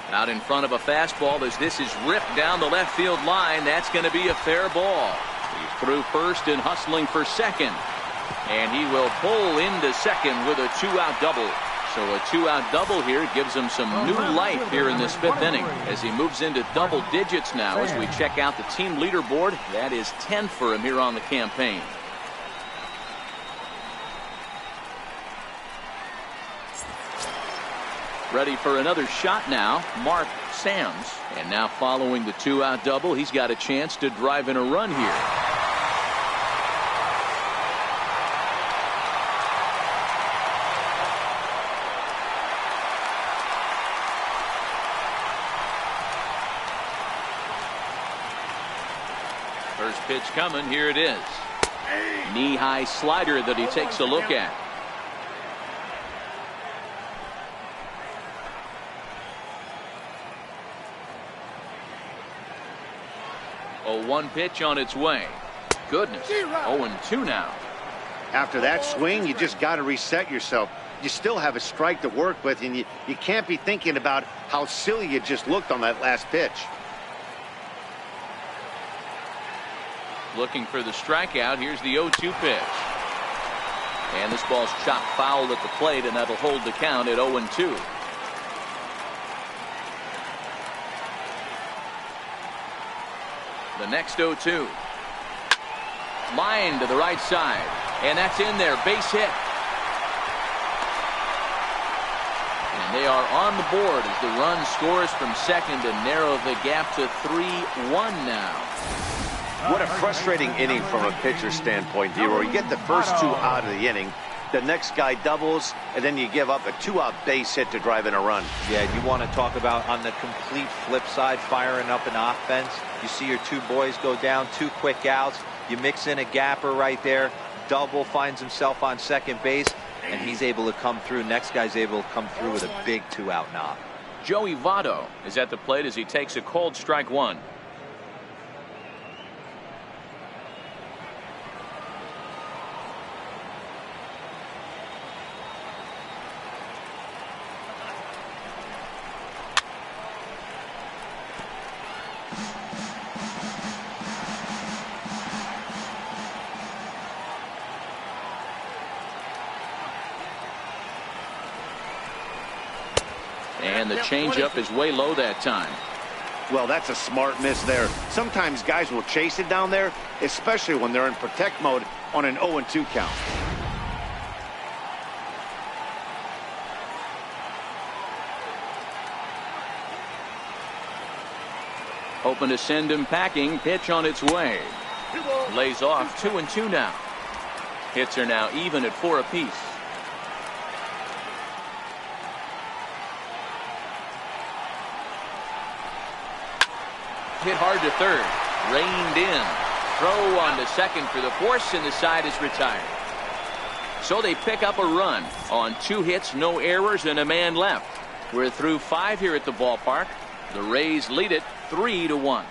Out in front of a fastball as this is ripped down the left field line. That's going to be a fair ball. He's through first and hustling for second. And he will pull into second with a 2-out double. So a 2-out double here gives him some new life here in this 5th inning as he moves into double digits now. As we check out the team leaderboard, that is 10 for him here on the campaign. Ready for another shot now, Mark Sams. And now following the 2-out double, he's got a chance to drive in a run here. First pitch coming, here it is. Knee-high slider that he takes a look at. A 1 pitch on its way. Goodness, 0-2 now. After that swing, you just got to reset yourself. You still have a strike to work with, and you can't be thinking about how silly you just looked on that last pitch. Looking for the strikeout. Here's the 0-2 pitch. And this ball's chopped foul at the plate, and that'll hold the count at 0-2. The next 0-2. Line to the right side. And that's in there. Base hit. And they are on the board as the run scores from second to narrow the gap to 3-1 now. What a frustrating inning from a pitcher's standpoint, Dero. You get the first 2 out of the inning. The next guy doubles, and then you give up a 2-out base hit to drive in a run. Yeah, you want to talk about on the complete flip side, firing up an offense. You see your 2 boys go down, 2 quick outs. You mix in a gapper right there. Double finds himself on second base, and he's able to come through. Next guy's able to come through with a big 2-out knock. Joey Votto is at the plate as he takes a called strike 1. And the changeup is way low that time. Well, that's a smart miss there. Sometimes guys will chase it down there, especially when they're in protect mode on an 0-2 count. Hoping to send him packing. Pitch on its way. Lays off. 2-2 now. Hits are now even at 4 apiece. Hit hard to third. Reined in. Throw on to second for the force, and the side is retired. So they pick up a run on 2 hits, no errors, and a man left. We're through 5 here at the ballpark. The Rays lead it 3-1.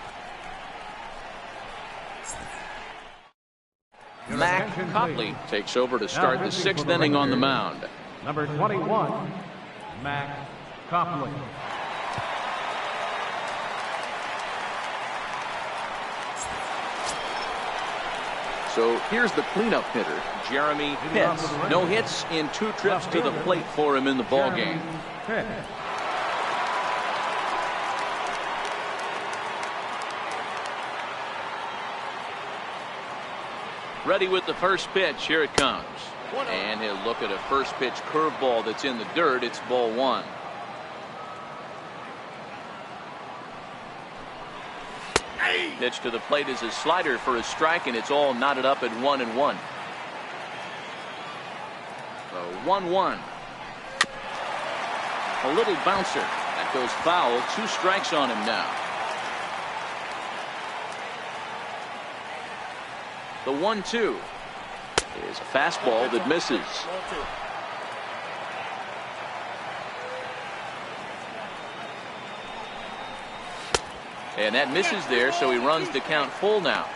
Your Mac attention, Copley please. takes over to Now start the pitching 6th for the inning on the Rangers, mound. Number 21, Mac Copley. So here's the cleanup hitter, Jeremy Pitts. No hits in 2 trips to the plate for him in the ballgame. Pitts. Ready with the first pitch. Here it comes. And he'll look at a first pitch curveball that's in the dirt. It's ball 1. Pitch to the plate is a slider for a strike, and it's all knotted up at 1-1. So 1-1. A little bouncer. That goes foul. 2 strikes on him now. The 1-2 is a fastball that misses. And that misses there, so he runs the count full now.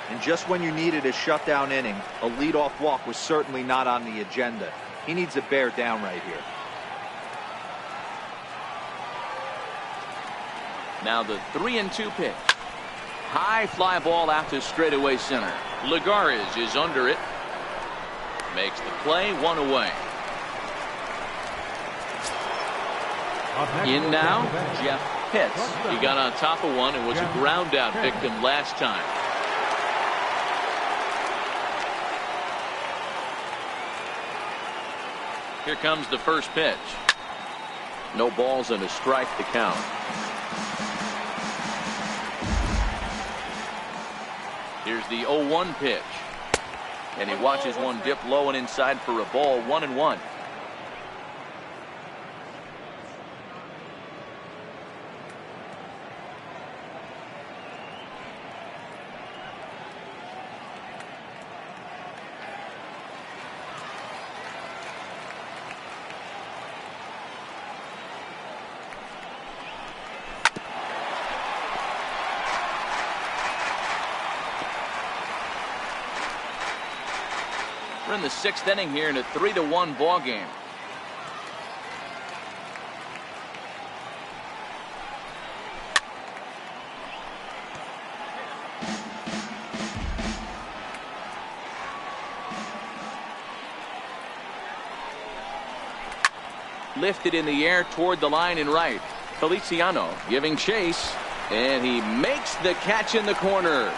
And just when you needed a shutdown inning, a leadoff walk was certainly not on the agenda. He needs to bear down right here. Now the 3-2 pitch. High fly ball out to straightaway center. Lagares is under it. Makes the play, 1 away. In now, Jeff Pitts. He got on top of one and was a ground out victim last time. Here comes the first pitch. No balls and a strike to count. Here's the 0-1 pitch. And he watches one dip low and inside for a ball, 1-1. We're in the 6th inning here in a 3-1 ball game. Lifted in the air toward the line and right. Feliciano giving chase, and he makes the catch in the corner.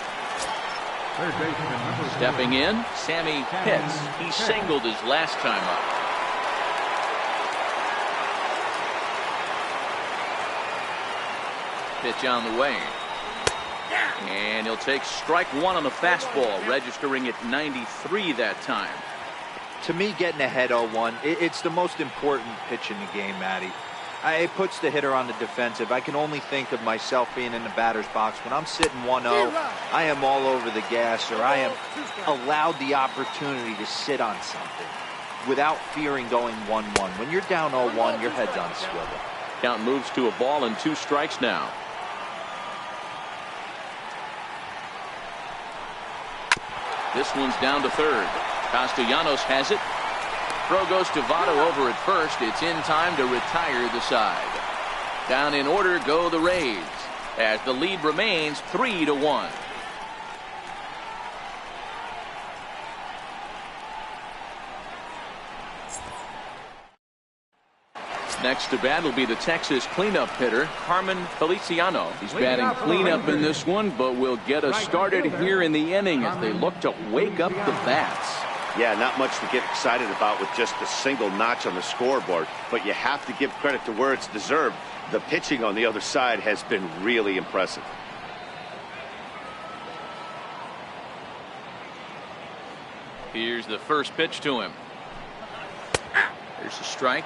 Third baseman, number Stepping in, Sammy Pitts. He singled his last time up. Pitch on the way. And he'll take strike 1 on the fastball, registering at 93 that time. To me, getting ahead 0-1, it's the most important pitch in the game, Matty. It puts the hitter on the defensive. I can only think of myself being in the batter's box. When I'm sitting 1-0, I am all over the gas, or I am allowed the opportunity to sit on something without fearing going 1-1. When you're down 0-1, your head's on a swivel. Count moves to a ball and 2 strikes now. This one's down to third. Castellanos has it. Throw goes to Votto over at first. It's in time to retire the side. Down in order go the Rays as the lead remains 3-1. Next to bat will be the Texas cleanup hitter, Carmen Feliciano. He's batting cleanup in this one, but will get us started here in the inning as they look to wake up the bats. Yeah, not much to get excited about with just a single notch on the scoreboard, but you have to give credit to where it's deserved. The pitching on the other side has been really impressive. Here's the first pitch to him. There's a strike.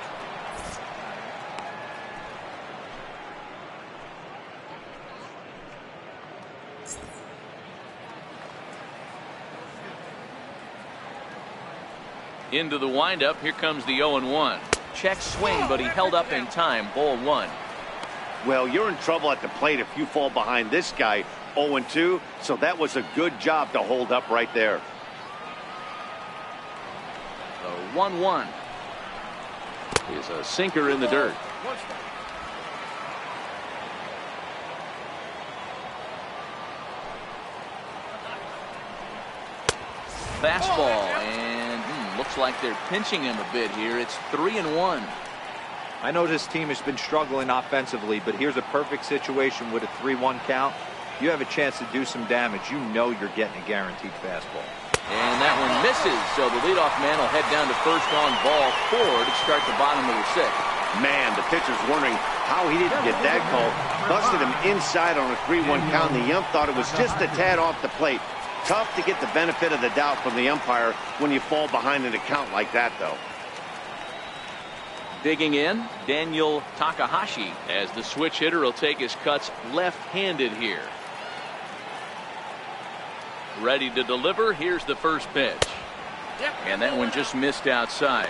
Into the windup. Here comes the 0-1. Check swing, but he held up in time. Ball 1. Well, you're in trouble at the plate if you fall behind this guy 0-2, so that was a good job to hold up right there. 1-1 is a sinker in the dirt. Fastball, and looks like they're pinching him a bit here. It's 3-1. I know this team has been struggling offensively, but here's a perfect situation with a 3-1 count. You have a chance to do some damage. You know you're getting a guaranteed fastball. And that one misses, so the leadoff man will head down to first on ball 4 to start the bottom of the 6th. Man, the pitcher's wondering how he didn't get that call. Busted him inside on a 3-1 count, and the ump thought it was just a tad off the plate. Tough to get the benefit of the doubt from the umpire when you fall behind in a count like that, though. Digging in, Daniel Takahashi, as the switch hitter will take his cuts left-handed here. Ready to deliver. Here's the first pitch. And that one just missed outside.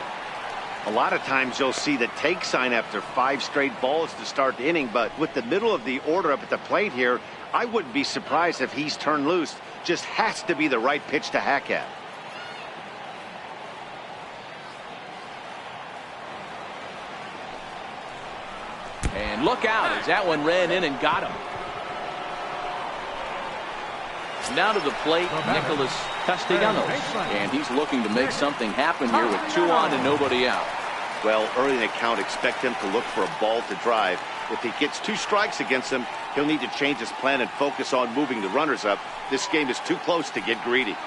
A lot of times you'll see the take sign after 5 straight balls to start the inning, but with the middle of the order up at the plate here, I wouldn't be surprised if he's turned loose. Just has to be the right pitch to hack at. And look out as that one ran in and got him. Now to the plate, Nicholas Castellanos. And he's looking to make something happen here with 2 on and nobody out. Well, early in the count, expect him to look for a ball to drive. If he gets 2 strikes against him, he'll need to change his plan and focus on moving the runners up. This game is too close to get greedy.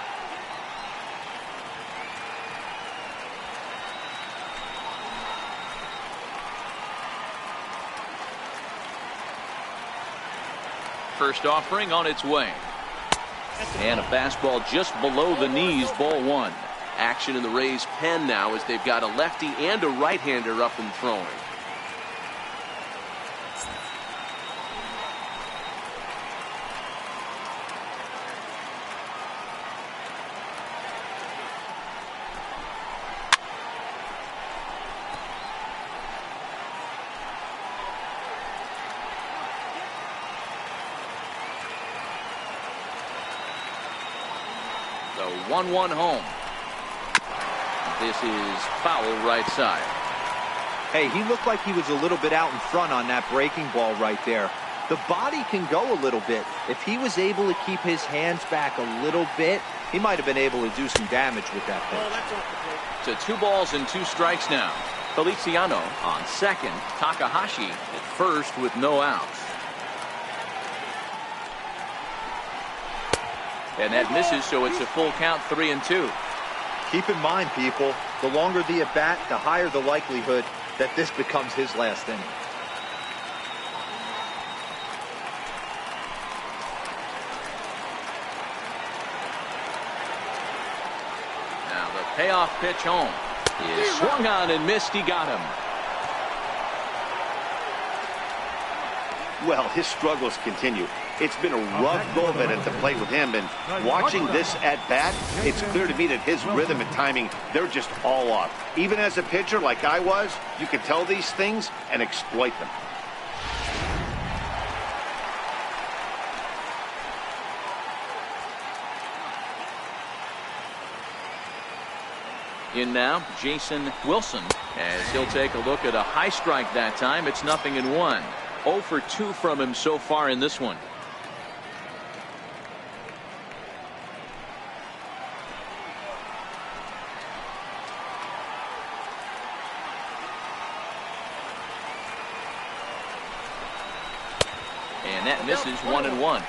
First offering on its way. And a fastball just below the knees, ball 1. Action in the Rays' pen now as they've got a lefty and a right-hander up and throwing. The 1-1 home. This is foul right side. Hey, he looked like he was a little bit out in front on that breaking ball right there. The body can go a little bit. If he was able to keep his hands back a little bit, he might have been able to do some damage with that pitch. To 2 balls and 2 strikes now. Feliciano on second. Takahashi at first with no outs. And that misses, so it's a full count, 3-2. Keep in mind, people, the longer the at-bat, the higher the likelihood that this becomes his last inning. Now the payoff pitch home is swung on and missed. He got him. Well, his struggles continue. It's been a rough go of it at the plate with him, and watching this at-bat, it's clear to me that his rhythm and timing, they're just all off. Even as a pitcher like I was, you can tell these things and exploit them. In now, Jason Wilson, as he'll take a look at a high strike that time. It's 0-1. 0 for 2 from him so far in this one. And that misses 1-1.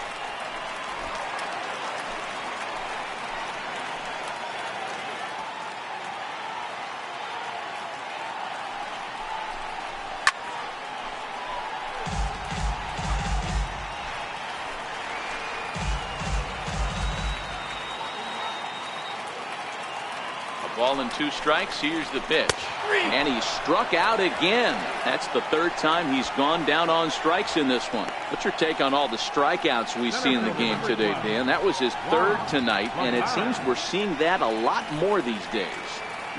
Ball and 2 strikes. Here's the pitch. And he struck out again. That's the 3rd time he's gone down on strikes in this one. What's your take on all the strikeouts we see in the game today, Dan? That was his 3rd tonight, and it seems we're seeing that a lot more these days.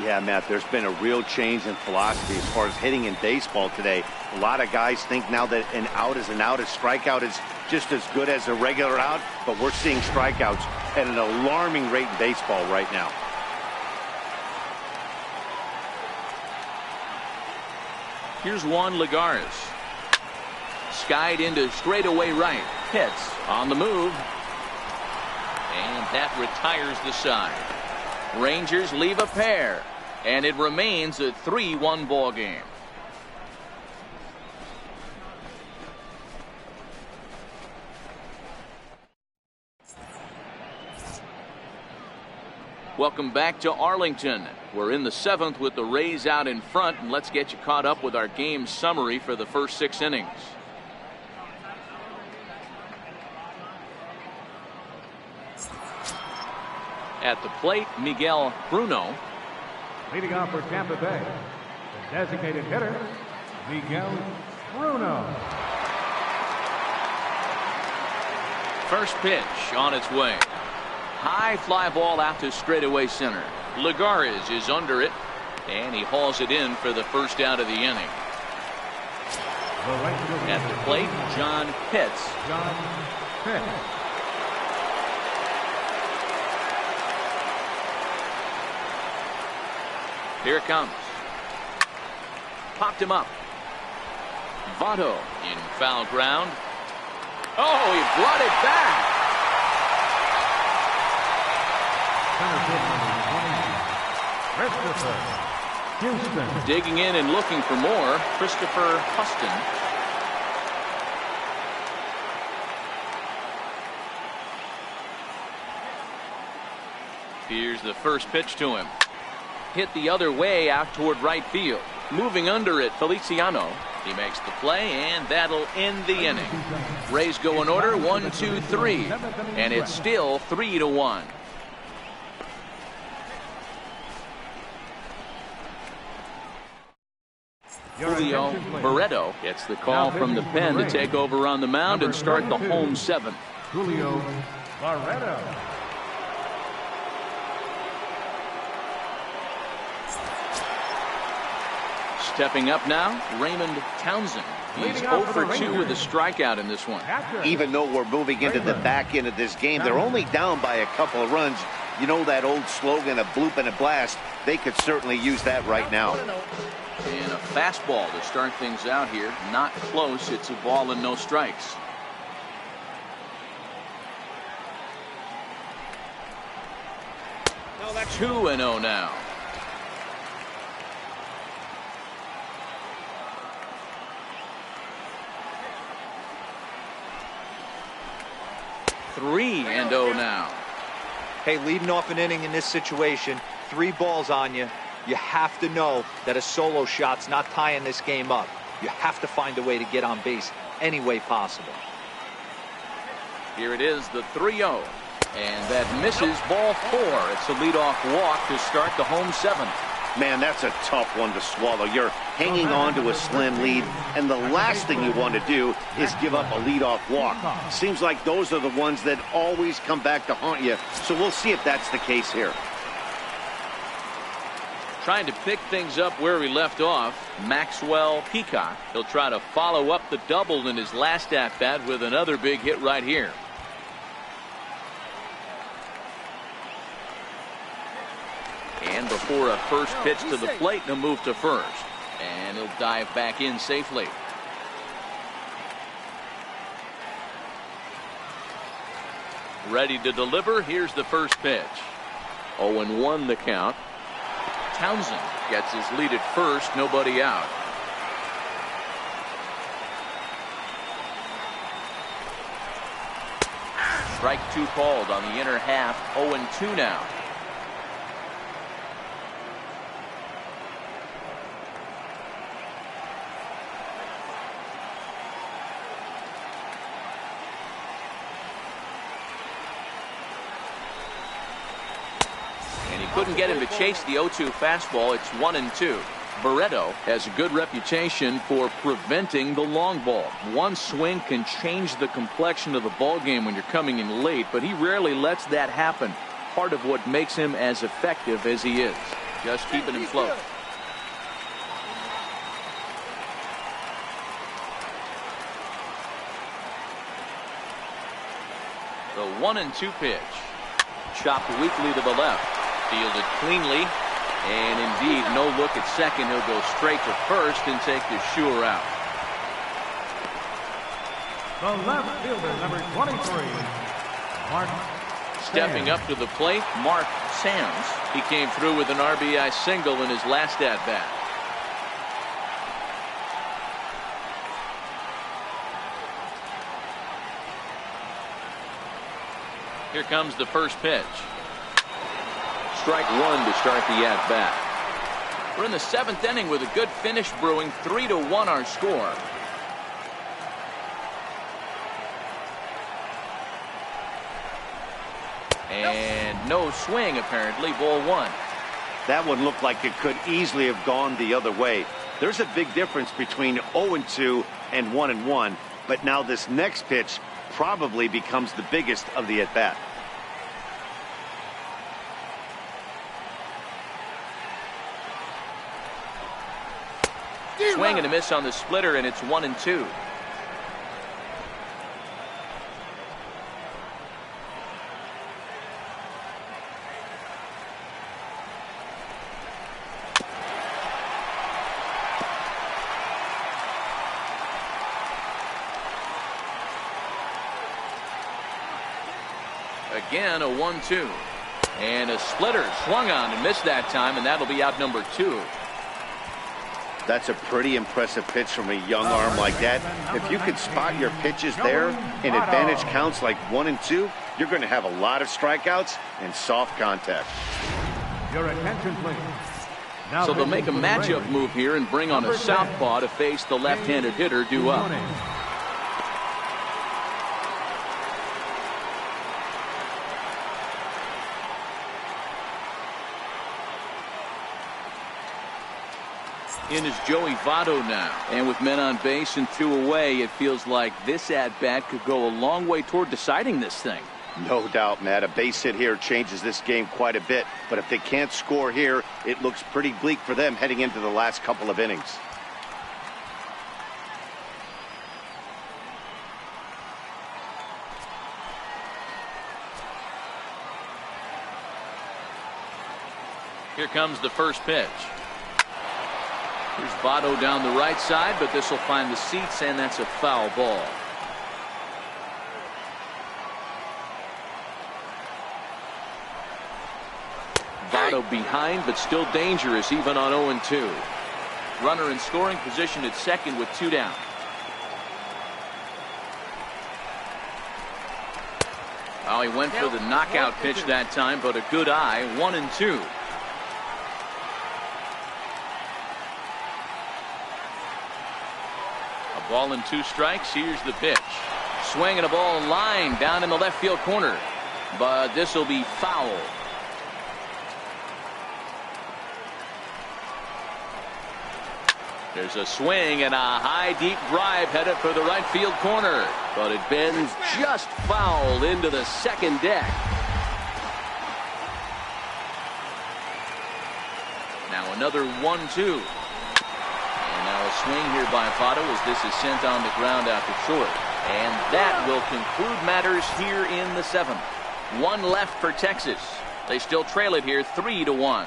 Yeah, Matt, there's been a real change in philosophy as far as hitting in baseball today. A lot of guys think now that an out is an out, a strikeout is just as good as a regular out, but we're seeing strikeouts at an alarming rate in baseball right now. Here's Juan Lagares. Skied into straightaway right. Hits on the move. And that retires the side. Rangers leave a pair. And it remains a 3-1 ball game. Welcome back to Arlington. We're in the 7th with the Rays out in front, and let's get you caught up with our game summary for the first 6 innings. At the plate, Miguel Bruno. Leading off for Tampa Bay, the designated hitter, Miguel Bruno. First pitch on its way. High fly ball out to straightaway center. Lagares is under it, and he hauls it in for the first out of the inning. At the plate, John Pitts. John Pitts. Here it comes. Popped him up. Votto in foul ground. Oh, he brought it back. Christopher Houston. Digging in and looking for more, Christopher Houston. Here's the first pitch to him. Hit the other way out toward right field. Moving under it, Feliciano. He makes the play, and that'll end the inning. Rays go in order, 1, 2, 3. And it's still 3-1. Julio Barreto gets the call from the pen to take over on the mound and start the home 7th. Julio Barreto. Stepping up now, Raymond Townsend. He's 0 for 2 with a strikeout in this one. Even though we're moving into the back end of this game, they're only down by a couple of runs. You know that old slogan, a bloop and a blast? They could certainly use that right now. And a fastball to start things out here. Not close. It's a ball and no strikes. No, that's 2-0 now. Three and 0 now. Hey, leading off an inning in this situation, 3 balls on you. You have to know that a solo shot's not tying this game up. You have to find a way to get on base any way possible. Here it is, the 3-0. And that misses ball 4. It's a leadoff walk to start the home 7th. Man, that's a tough one to swallow. You're hanging on to a slim lead, and the last thing you want to do is give up a leadoff walk. Seems like those are the ones that always come back to haunt you, so we'll see if that's the case here. Trying to pick things up where we left off, Maxwell Peacock. He'll try to follow up the double in his last at-bat with another big hit right here. And before a first pitch to the plate, he'll move to first. And he'll dive back in safely. Ready to deliver. Here's the first pitch. 0-1 the count. Townsend gets his lead at first. Nobody out. Strike 2 called on the inner half. 0-2 now. Couldn't get him to chase the 0-2 fastball. It's 1-2. Barreto has a good reputation for preventing the long ball. One swing can change the complexion of the ball game when you're coming in late, but he rarely lets that happen. Part of what makes him as effective as he is. Just keeping him close. The 1-2 pitch. Chopped weakly to the left. Fielded cleanly. And indeed, no look at second. He'll go straight to first and take the sure out. The left fielder, number 23, Mark. Stepping up to the plate, Mark Sands. He came through with an RBI single in his last at-bat. Here comes the first pitch. Strike one to start the at-bat. We're in the 7th inning with a good finish brewing. 3-1 our score. And no swing, apparently. Ball one. That one looked like it could easily have gone the other way. There's a big difference between 0-2 and 1-1, but now this next pitch probably becomes the biggest of the at-bat. Swing and a miss on the splitter, and it's 1-2. Again, a 1-2. And a splitter swung on and missed that time, and that'll be out number 2. That's a pretty impressive pitch from a young arm like that. If you could spot your pitches there in advantage counts like 1 and 2, you're going to have a lot of strikeouts and soft contact. Your attention, please. Now so they'll make a matchup move here and bring on a southpaw to face the left-handed hitter due up. In is Joey Votto now. And with men on base and 2 away, it feels like this at-bat could go a long way toward deciding this thing. No doubt, Matt. A base hit here changes this game quite a bit. But if they can't score here, it looks pretty bleak for them heading into the last couple of innings. Here comes the first pitch. Here's Votto down the right side, but this will find the seats, and that's a foul ball. Votto behind, but still dangerous even on 0-2. Runner in scoring position at second with 2 down. Oh, he went for the knockout pitch that time, but a good eye. 1-2. Ball and 2 strikes. Here's the pitch. Swing and a ball line down in the left field corner. But this will be foul. There's a swing and a high deep drive headed for the right field corner. But it bends just foul into the second deck. Now another 1-2. Now a swing here by Votto as this is sent on the ground out to short. And that will conclude matters here in the 7th. 1 left for Texas. They still trail it here 3-1.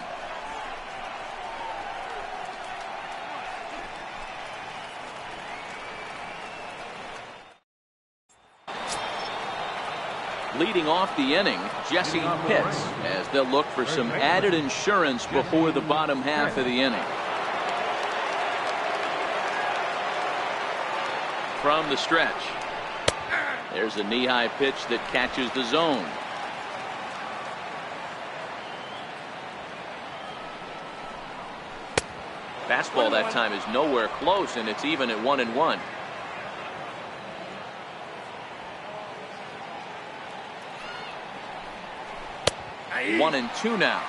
Leading off the inning, Jesse Pitts, as they'll look for some added insurance before the bottom half of the inning. From the stretch. There's a knee-high pitch that catches the zone. Fastball that time is nowhere close, and it's even at 1-1. One and 2 now.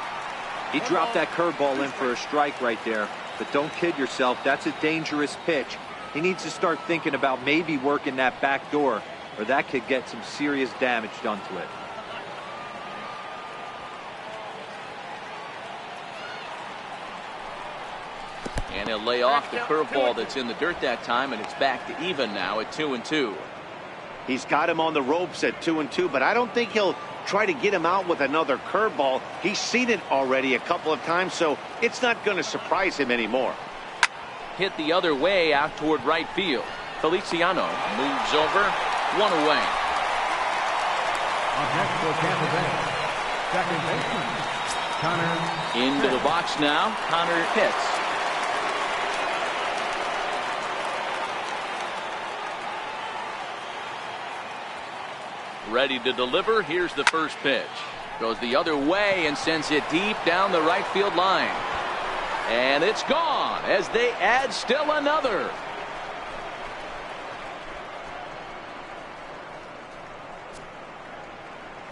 He dropped that curveball in for a strike right there. But don't kid yourself, that's a dangerous pitch. He needs to start thinking about maybe working that back door, or that could get some serious damage done to it. And he'll lay off the curveball that's in the dirt that time, and it's back to even now at 2-2. He's got him on the ropes at 2-2, but I don't think he'll try to get him out with another curveball. He's seen it already a couple of times, so it's not going to surprise him anymore. Hit the other way out toward right field. Feliciano moves over, one away. Up next for Tampa Bay, second baseman, Connor. Into the box now, Connor Pitts. Ready to deliver. Here's the first pitch. Goes the other way and sends it deep down the right field line. And it's gone as they add still another.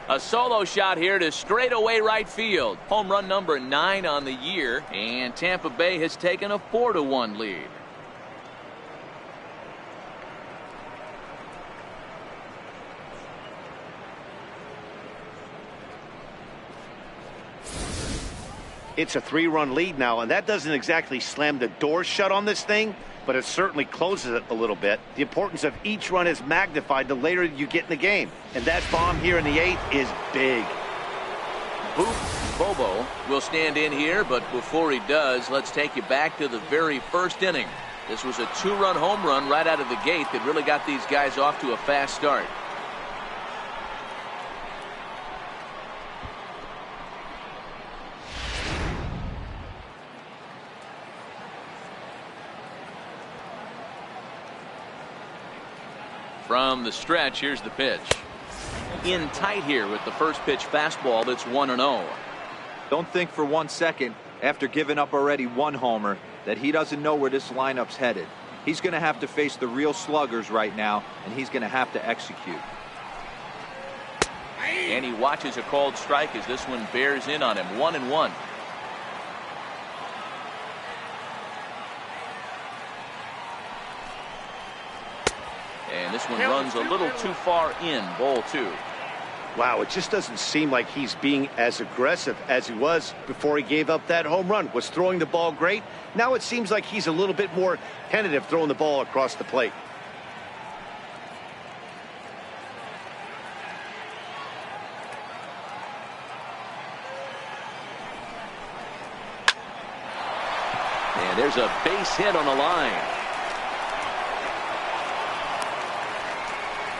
A solo shot here to straightaway right field. Home run number 9 on the year, and Tampa Bay has taken a 4-1 lead. It's a 3-run lead now, and that doesn't exactly slam the door shut on this thing, but it certainly closes it a little bit. The importance of each run is magnified the later you get in the game, and that bomb here in the 8th is big. Bobo will stand in here, but before he does, let's take you back to the very first inning. This was a 2-run home run right out of the gate that really got these guys off to a fast start. From the stretch, here's the pitch. In tight here with the first pitch fastball that's 1-0. Don't think for 1 second, after giving up already 1 homer, that he doesn't know where this lineup's headed. He's going to have to face the real sluggers right now, and he's going to have to execute. And he watches a called strike as this one bears in on him. 1-1. And this one runs a little too far in. Ball 2. Wow, it just doesn't seem like he's being as aggressive as he was before he gave up that home run. Was throwing the ball great. Now it seems like he's a little bit more tentative throwing the ball across the plate. And there's a base hit on the line.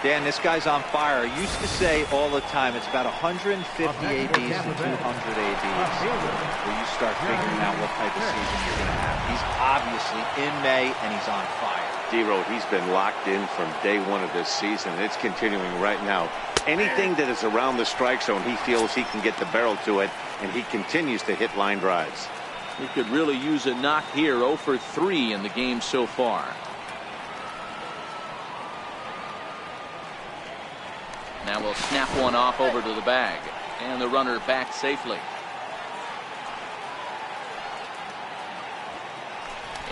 Dan, this guy's on fire. I used to say all the time it's about 150 ABs to 200 ABs where you start figuring out what type of season you're going to have. He's obviously in May, and he's on fire. D-Road, he's been locked in from day 1 of this season. It's continuing right now. Anything that is around the strike zone, he feels he can get the barrel to it, and he continues to hit line drives. He could really use a knock here. 0 for 3 in the game so far. Now we'll snap one off over to the bag, and the runner back safely.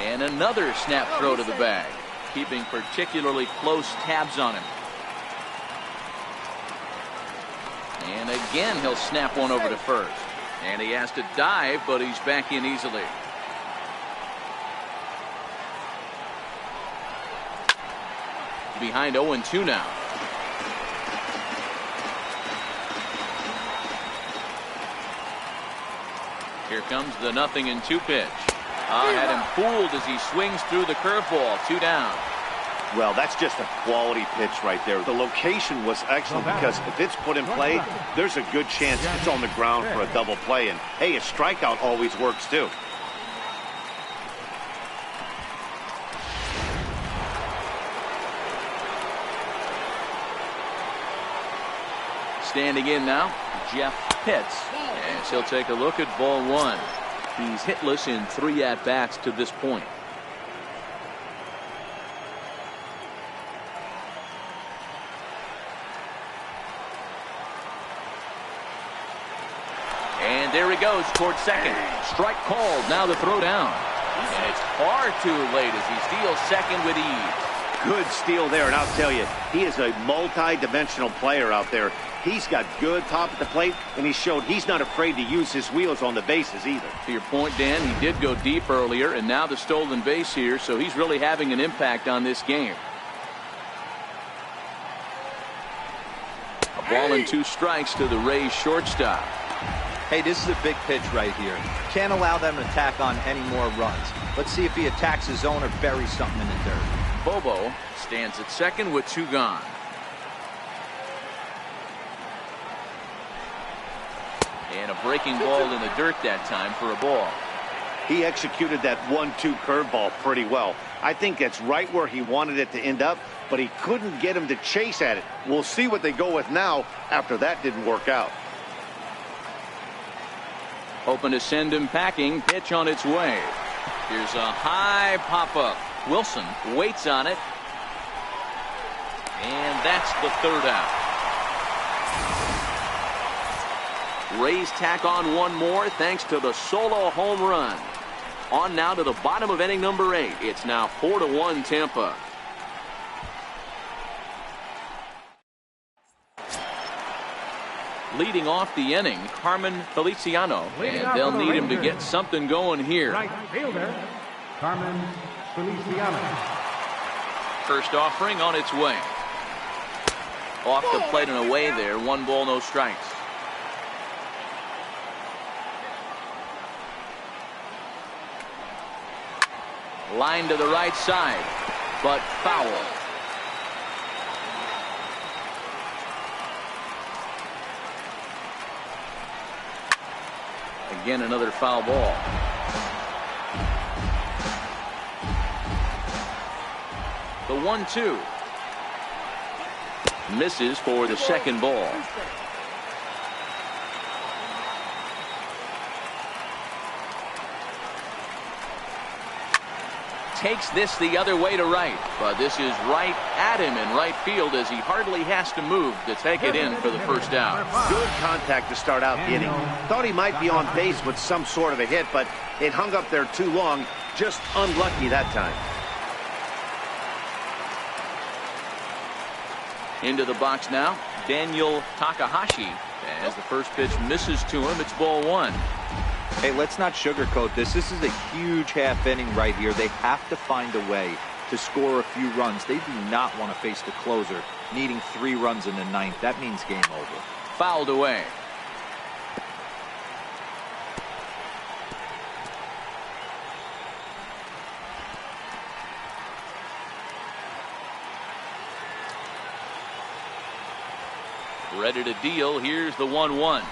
And another snap throw to the bag, keeping particularly close tabs on him. And again he'll snap one over to first, and he has to dive, but he's back in easily. Behind 0-2 now. Here comes the 0-2 pitch. Had him fooled as he swings through the curveball. 2 down. Well, that's just a quality pitch right there. The location was excellent because if it's put in play, there's a good chance it's on the ground for a double play. And, hey, a strikeout always works, too. Standing in now, Jeff Pitts. And he'll take a look at ball 1. He's hitless in 3 at-bats to this point. And there he goes towards second. Strike called. Now the throw down. And it's far too late as he steals second with ease. Good steal there, and I'll tell you, he is a multi-dimensional player out there. He's got good pop at the plate, and he showed he's not afraid to use his wheels on the bases either. To your point, Dan, he did go deep earlier, and now the stolen base here, so he's really having an impact on this game. Ball and 2 strikes to the Rays shortstop. Hey, this is a big pitch right here. Can't allow them to tack on any more runs. Let's see if he attacks his zone or buries something in the dirt. Bobo stands at second with 2 gone. And a breaking ball in the dirt that time for a ball. He executed that 1-2 curveball pretty well. I think that's right where he wanted it to end up, but he couldn't get him to chase at it. We'll see what they go with now after that didn't work out. Hoping to send him packing. Pitch on its way. Here's a high pop-up. Wilson waits on it. And that's the 3rd out. Rays tack on 1 more thanks to the solo home run. On now to the bottom of inning number 8. It's now 4-1 Tampa. Leading off the inning, Carmen Feliciano, and they'll need him to get something going here. Right fielder, Carmen Feliciano. First offering on its way. Off the plate and away there. 1 ball, no strikes. Line to the right side, but foul. Again, another foul ball. The 1-2. Misses for the 2nd ball. Takes this the other way to right, but this is right at him in right field as he hardly has to move to take it in for the 1st out. Good contact to start out the inning. Thought he might be on base with some sort of a hit, but it hung up there too long. Just unlucky that time. Into the box now, Daniel Takahashi. As the first pitch misses to him, it's ball 1. Hey, let's not sugarcoat this. This is a huge half inning right here. They have to find a way to score a few runs. They do not want to face the closer needing 3 runs in the 9th. That means game over. Fouled away. Ready to deal. Here's the 1-1.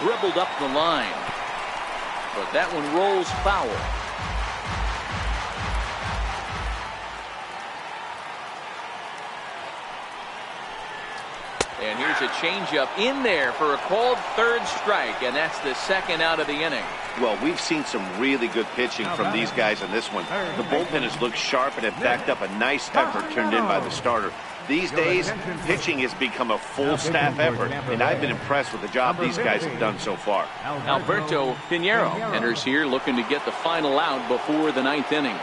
Dribbled up the line. But that one rolls foul. And here's a changeup in there for a called 3rd strike, and that's the 2nd out of the inning. Well, we've seen some really good pitching from these guys in this one. The bullpen has looked sharp and have backed up a nice effort turned in by the starter. These days, pitching has become a full staff effort, and I've been impressed with the job these guys have done so far. Alberto Pinheiro enters here looking to get the final out before the 9th inning.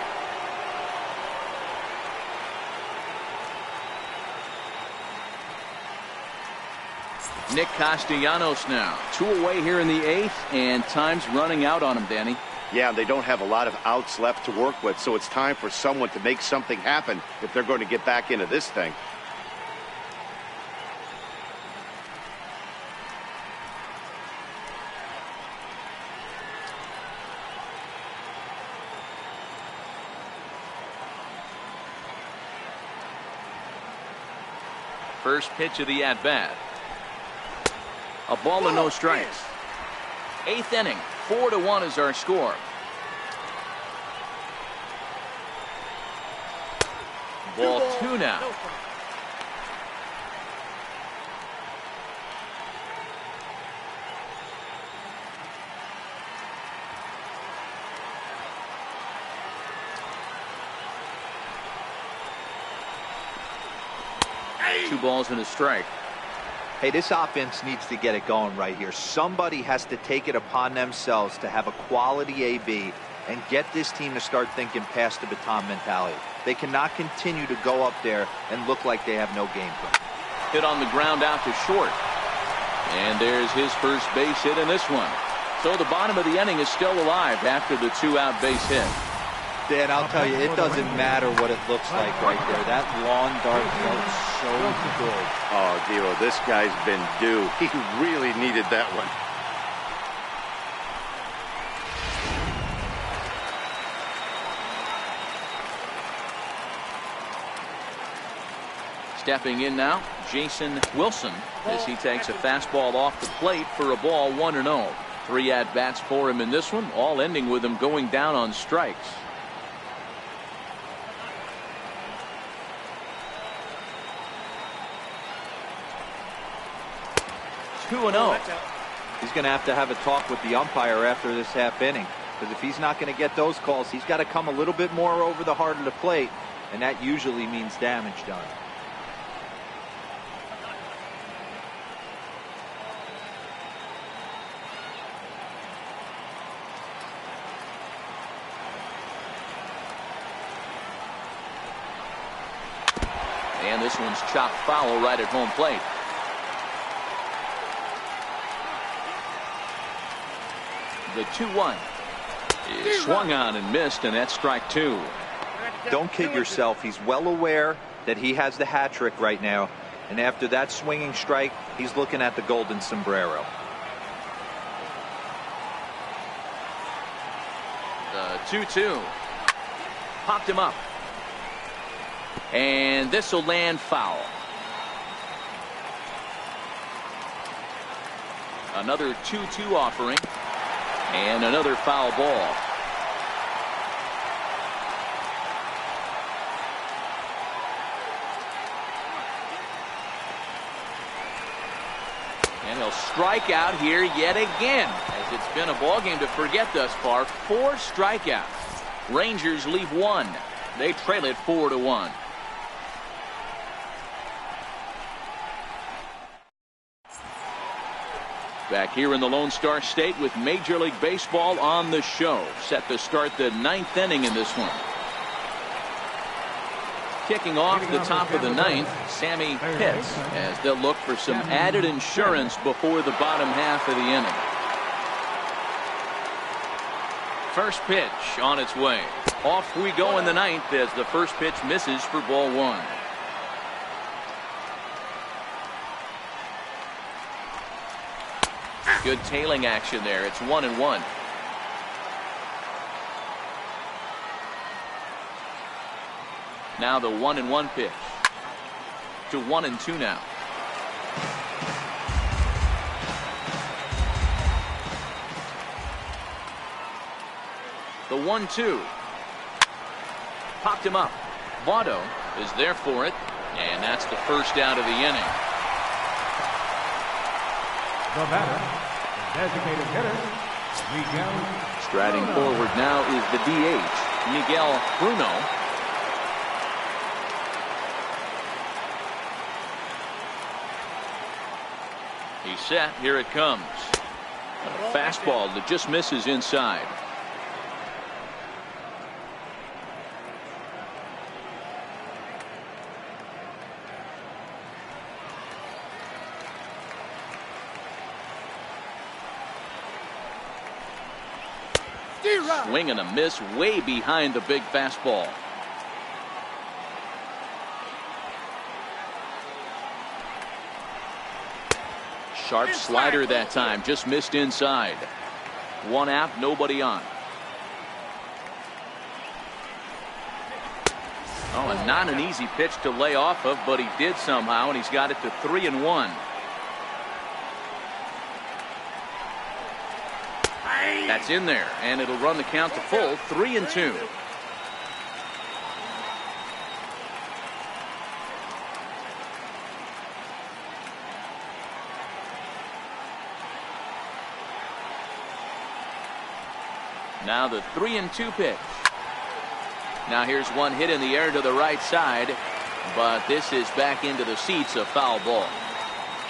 Nick Castellanos now. 2 away here in the 8th, and time's running out on him, Danny. Yeah, they don't have a lot of outs left to work with, so it's time for someone to make something happen if they're going to get back into this thing. First pitch of the at-bat. A ball and no strikes. 8th inning. 4-1 is our score. Ball 2 now. Two balls and a strike. Hey, this offense needs to get it going right here. Somebody has to take it upon themselves to have a quality AB and get this team to start thinking past the baton mentality. They cannot continue to go up there and look like they have no game plan. Hit on the ground out to short. And there's his first base hit in this one. So the bottom of the inning is still alive after the 2-out base hit. Dan, I'll tell you, it doesn't matter what it looks like right there. That lawn dart felt so good. Oh, Devo, this guy's been due. He really needed that one. Stepping in now, Jason Wilson, as he takes a fastball off the plate for a ball 1-0. 3 at-bats for him in this one, all ending with him going down on strikes. Two and 0. He's going to have a talk with the umpire after this half inning, because if he's not going to get those calls, he's got to come a little bit more over the heart of the plate, and that usually means damage done. And this one's chopped foul right at home plate. The 2-1 is swung on and missed, and that's strike 2. Don't kid yourself. He's well aware that he has the hat trick right now, and after that swinging strike, he's looking at the golden sombrero. The 2-2 popped him up, and this will land foul. Another 2-2 offering, and another foul ball. And he'll strike out here yet again, as it's been a ball game to forget thus far. 4 strikeouts. Rangers leave 1. They trail it 4-1. Back here in the Lone Star State with Major League Baseball on the show. Set to start the 9th inning in this one. Kicking off the top of the 9th, Sammy Pitts, as they'll look for some added insurance before the bottom half of the inning. First pitch on its way. Off we go in the 9th as the first pitch misses for ball 1. Good tailing action there. It's 1-1. Now the 1-1 pitch to 1-2 now. The 1-2 popped him up. Votto is there for it, and that's the first out of the inning. The batter, designated hitter, Miguel. Striding forward now is the DH, Miguel Bruno. He's set. Here it comes. A fastball that just misses inside. Swing and a miss way behind the big fastball. Sharp slider that time, just missed inside. 1 out, nobody on. Oh, and not an easy pitch to lay off of, but he did somehow, and he's got it to 3-1. That's in there, and it'll run the count to full, 3-2. Now the 3-2 pitch. Now here's one hit in the air to the right side, but this is back into the seats, a foul ball.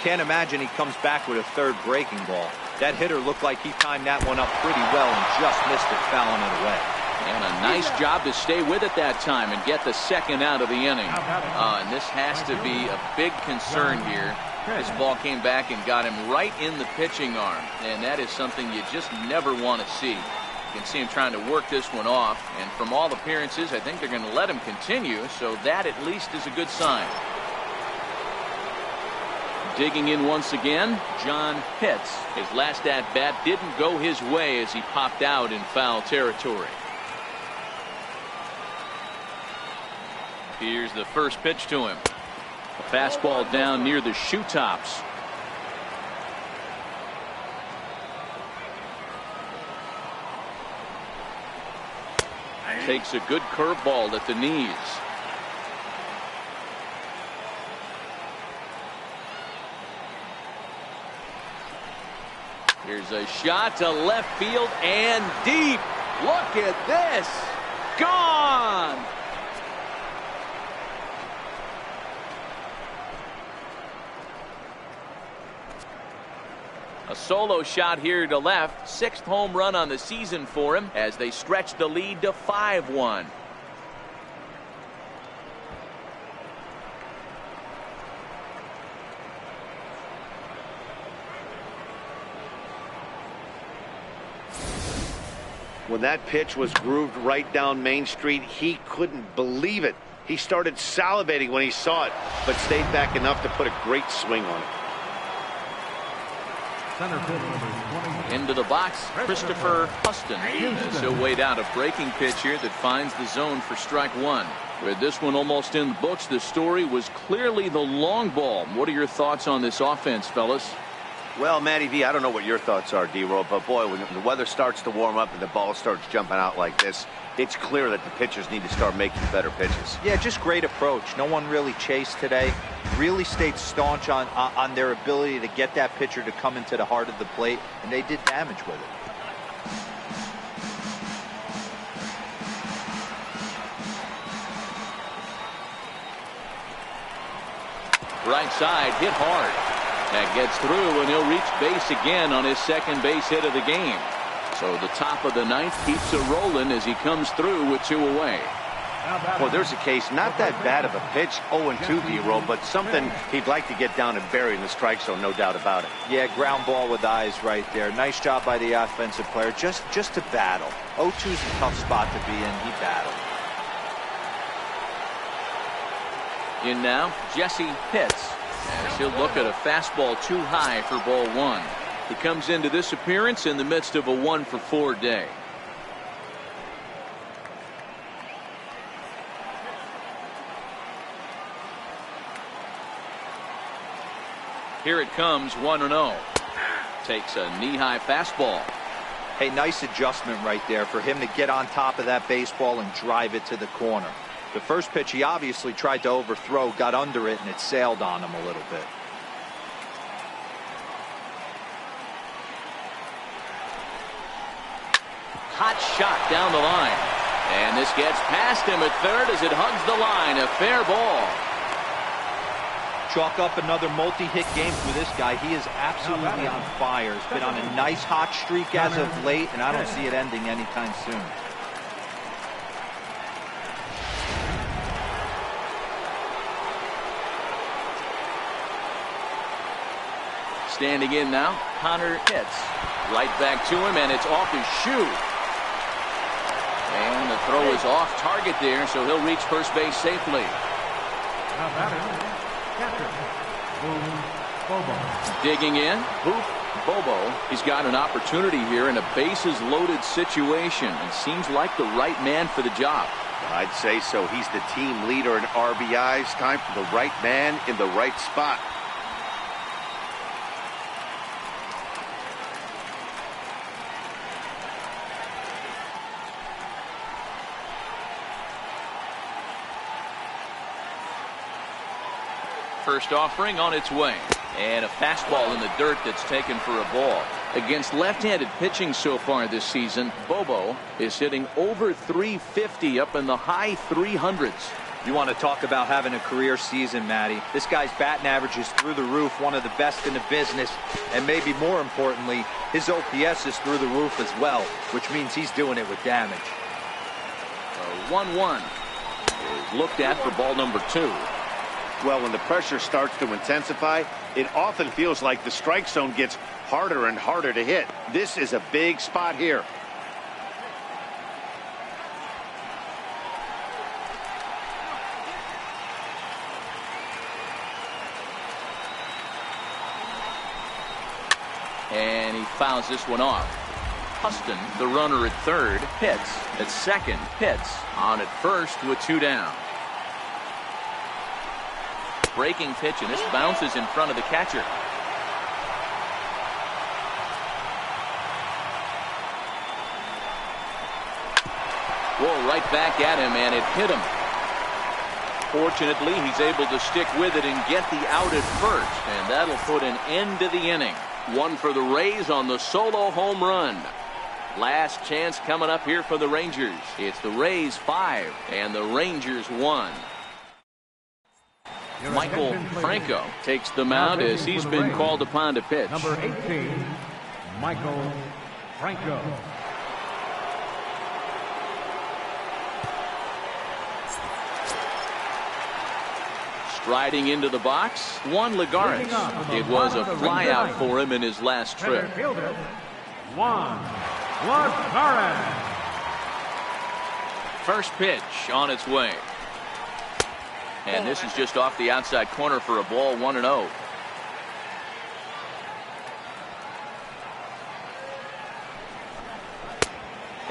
Can't imagine he comes back with a third breaking ball. That hitter looked like he timed that one up pretty well and just missed it, fouling it away. And a nice job to stay with it that time and get the second out of the inning. And this has to be a big concern here. This ball came back and got him right in the pitching arm, and that is something you just never want to see. can see him trying to work this one off. And from all appearances, I think they're going to let him continue. So that at least is a good sign. Digging in once again, John Pitts. His last at-bat didn't go his way as he popped out in foul territory. Here's the first pitch to him. A fastball down near the shoe tops. Takes a good curveball at the knees. Here's a shot to left field and deep. Look at this. Gone. A solo shot here to left. 6th home run on the season for him as they stretch the lead to 5-1. When that pitch was grooved right down Main Street, he couldn't believe it. He started salivating when he saw it, but stayed back enough to put a great swing on it. Center field number 20. Into the box, Christopher Huston. As he'll wait out a breaking pitch here that finds the zone for strike one. With this one almost in the books, the story was clearly the long ball. What are your thoughts on this offense, fellas? Well, Matty V, I don't know what your thoughts are, D-Roll, but boy, when the weather starts to warm up and the ball starts jumping out like this, it's clear that the pitchers need to start making better pitches. Yeah, just great approach. No one really chased today. Really stayed staunch on their ability to get that pitcher to come into the heart of the plate, and they did damage with it. Right side, hit hard. That gets through, and he'll reach base again on his second base hit of the game. So the top of the ninth keeps it rolling as he comes through with 2 away. Well, there's a case, not that bad of a pitch, 0-2 D-Roll, but something he'd like to get down and bury in the strike zone, no doubt about it. Yeah, ground ball with eyes right there. Nice job by the offensive player, just to battle. 0-2's a tough spot to be in. He battled. In now, Jesse Pitts, as he'll look at a fastball too high for ball one. He comes into this appearance in the midst of a 1-for-4 day. Here it comes, 1-0. Takes a knee-high fastball. Hey, nice adjustment right there for him to get on top of that baseball and drive it to the corner. The first pitch he obviously tried to overthrow, got under it, and it sailed on him a little bit. Hot shot down the line. And this gets past him at third as it hugs the line. A fair ball. Chalk up another multi-hit game for this guy. He is absolutely on fire. He's been on a nice hot streak as of late, and I don't see it ending anytime soon. Standing in now, Connor Pitts. Right back to him, and it's off his shoe. And the throw is off target there, so he'll reach first base safely. Now batting, catcher, Bobo. Digging in, Bobo. He's got an opportunity here in a bases-loaded situation, and seems like the right man for the job. I'd say so. He's the team leader in RBIs. Time for the right man in the right spot. First offering on its way. And a fastball in the dirt that's taken for a ball. Against left-handed pitching so far this season, Bobo is hitting over 350 up in the high 300s. You want to talk about having a career season, Matty. This guy's batting average is through the roof, one of the best in the business. And maybe more importantly, his OPS is through the roof as well, which means he's doing it with damage. 1-1 is looked at for ball number 2. Well, when the pressure starts to intensify, it often feels like the strike zone gets harder and harder to hit. This is a big spot here. And he fouls this one off. Huston, the runner at third. Pitts at second. Pitts on at first with 2 down. Breaking pitch, and this bounces in front of the catcher. Roll right back at him, and it hit him. Fortunately, he's able to stick with it and get the out at first, and that'll put an end to the inning. One for the Rays on the solo home run. Last chance coming up here for the Rangers. It's the Rays 5 and the Rangers 1. Michael Franco takes the mound as he's been called upon to pitch. Number 18, Michael Franco. Striding into the box, Juan Lagares. It was a flyout for him in his last trip. Juan Lagares. First pitch on its way. And this is just off the outside corner for a ball, 1-0.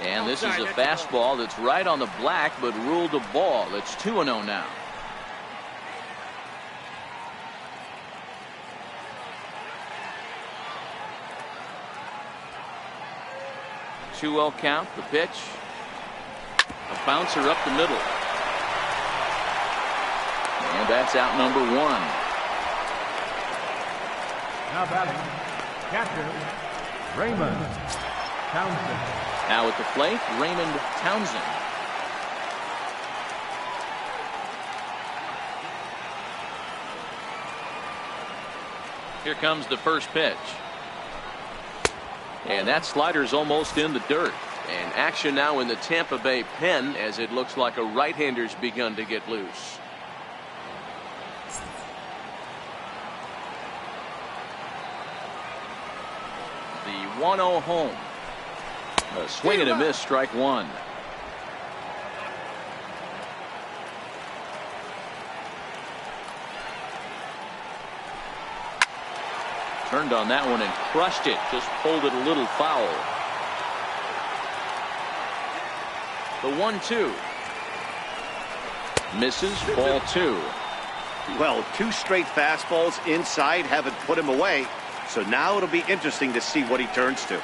And this is a fastball that's right on the black but ruled a ball. It's 2-0 now. Two-0 count. The pitch. A bouncer up the middle. And that's out number 1. Now batting, catcher Raymond Townsend. Now at the plate, Raymond Townsend. Here comes the first pitch. And that slider's almost in the dirt. And action now in the Tampa Bay pen as it looks like a right-hander's begun to get loose. The 1-0 home. A swing and a miss, strike 1. Turned on that one and crushed it. Just pulled it a little foul. The 1-2. Misses, ball 2. Well, 2 straight fastballs inside haven't put him away. So now it'll be interesting to see what he turns to.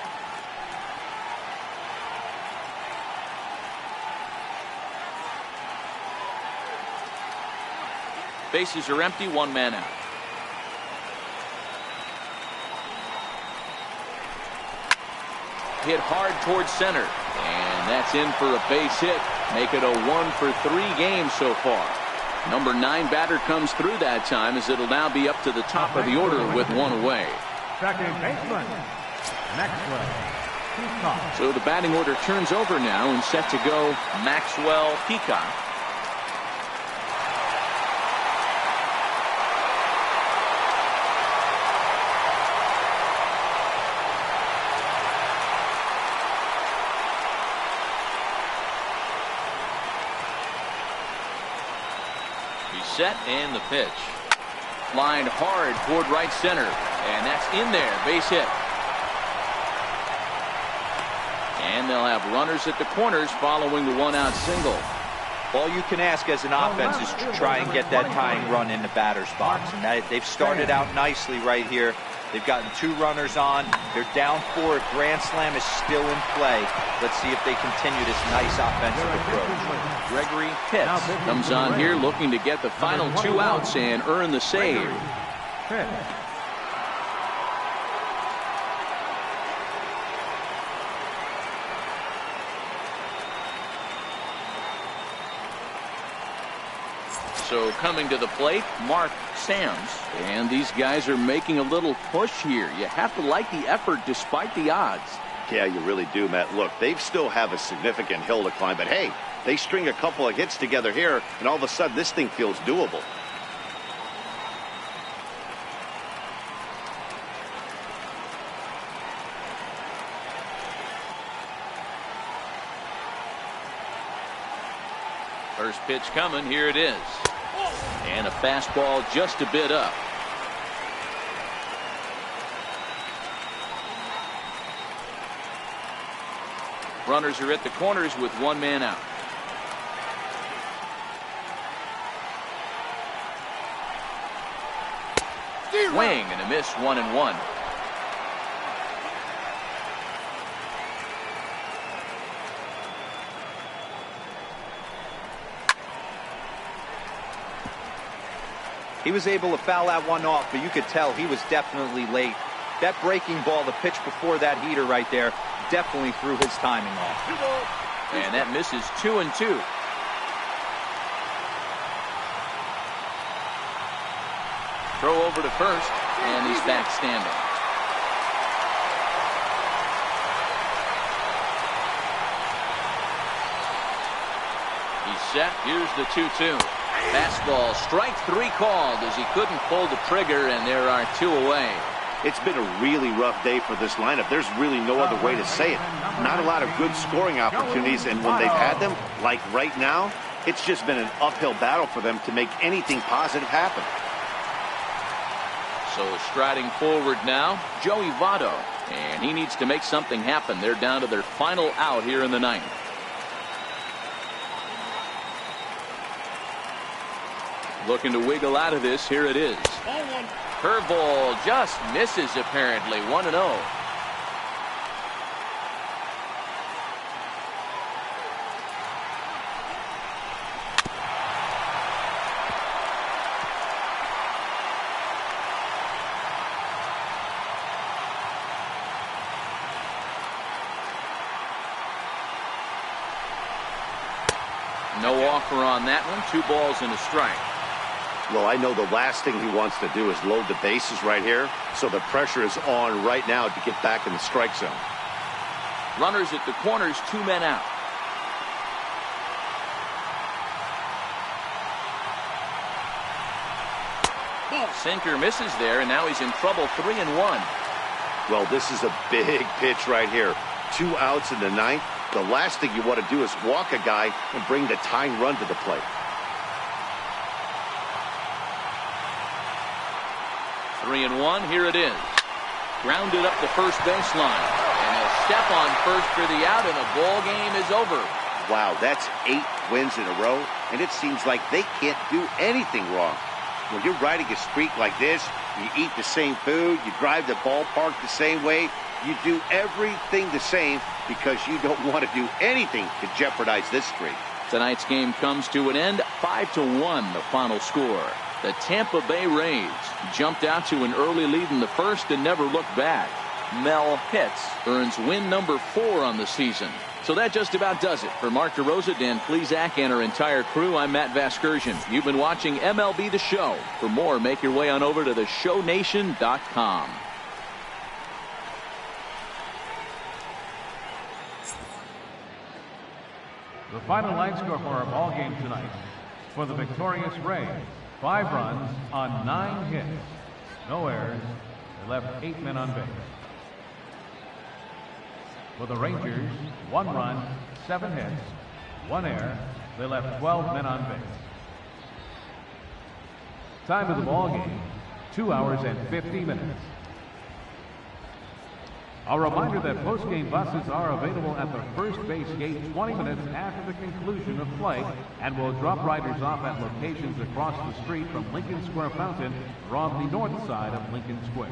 Bases are empty, 1 man out. Hit hard towards center. And that's in for a base hit. Make it a 1 for 3 games so far. Number 9 batter comes through that time as it'll now be up to the top of the order with 1 away. Second baseman, Maxwell Peacock. So the batting order turns over now and set to go Maxwell Peacock. He's set and the pitch. Lined hard toward right center. And that's in there. Base hit. And they'll have runners at the corners following the 1-out single. All you can ask as an offense is to try and get that tying run in the batter's box. And they've started out nicely right here. They've gotten 2 runners on. They're down 4. A grand slam is still in play. Let's see if they continue this nice offensive approach. Gregory Pitts comes on here looking to get the final 2 outs and earn the save. So coming to the plate, Mark Sams. And these guys are making a little push here. You have to like the effort despite the odds. Yeah, you really do, Matt. Look, they still have a significant hill to climb, but hey, they string a couple of hits together here, and all of a sudden this thing feels doable. First pitch coming. Here it is. And a fastball just a bit up. Runners are at the corners with one man out. Swing and a miss, 1-1. He was able to foul that one off, but you could tell he was definitely late. That breaking ball, the pitch before that heater right there, definitely threw his timing off. And that misses, 2-2. Throw over to first, and he's back standing. He's set. Here's the 2-2. Fastball, strike 3 called as he couldn't pull the trigger, and there are 2 away. It's been a really rough day for this lineup. There's really no other way to say it. Not a lot of good scoring opportunities, and when they've had them, like right now, it's just been an uphill battle for them to make anything positive happen. So striding forward now, Joey Votto, and he needs to make something happen. They're down to their final out here in the 9th. Looking to wiggle out of this. Here it is. Curveball just misses apparently. 1-0. No offer on that one. 2 balls and a strike. Well, I know the last thing he wants to do is load the bases right here, so the pressure is on right now to get back in the strike zone. Runners at the corners, 2 men out. Sinker misses there, and now he's in trouble. 3-1. Well, this is a big pitch right here. 2 outs in the 9th. The last thing you want to do is walk a guy and bring the tying run to the plate. 3-1. Here it is. Grounded up the first baseline. And he'll step on first for the out, and the ball game is over. Wow, that's 8 wins in a row, and it seems like they can't do anything wrong. When you're riding a streak like this, you eat the same food, you drive the ballpark the same way, you do everything the same because you don't want to do anything to jeopardize this streak. Tonight's game comes to an end. 5-1 the final score. The Tampa Bay Rays jumped out to an early lead in the first and never looked back. Mel Hitz earns win number 4 on the season. So that just about does it. For Mark DeRosa, Dan Plesac, and our entire crew, I'm Matt Vasgersian. You've been watching MLB The Show. For more, make your way on over to theshownation.com. The final line score for our ball game tonight. For the victorious Rays, 5 runs on 9 hits. No errors. They left 8 men on base. For the Rangers, 1 run, 7 hits, 1 error. They left 12 men on base. Time of the ball game, 2 hours and 50 minutes. A reminder that post-game buses are available at the first base gate 20 minutes after the conclusion of play and will drop riders off at locations across the street from Lincoln Square Fountain or on the north side of Lincoln Square.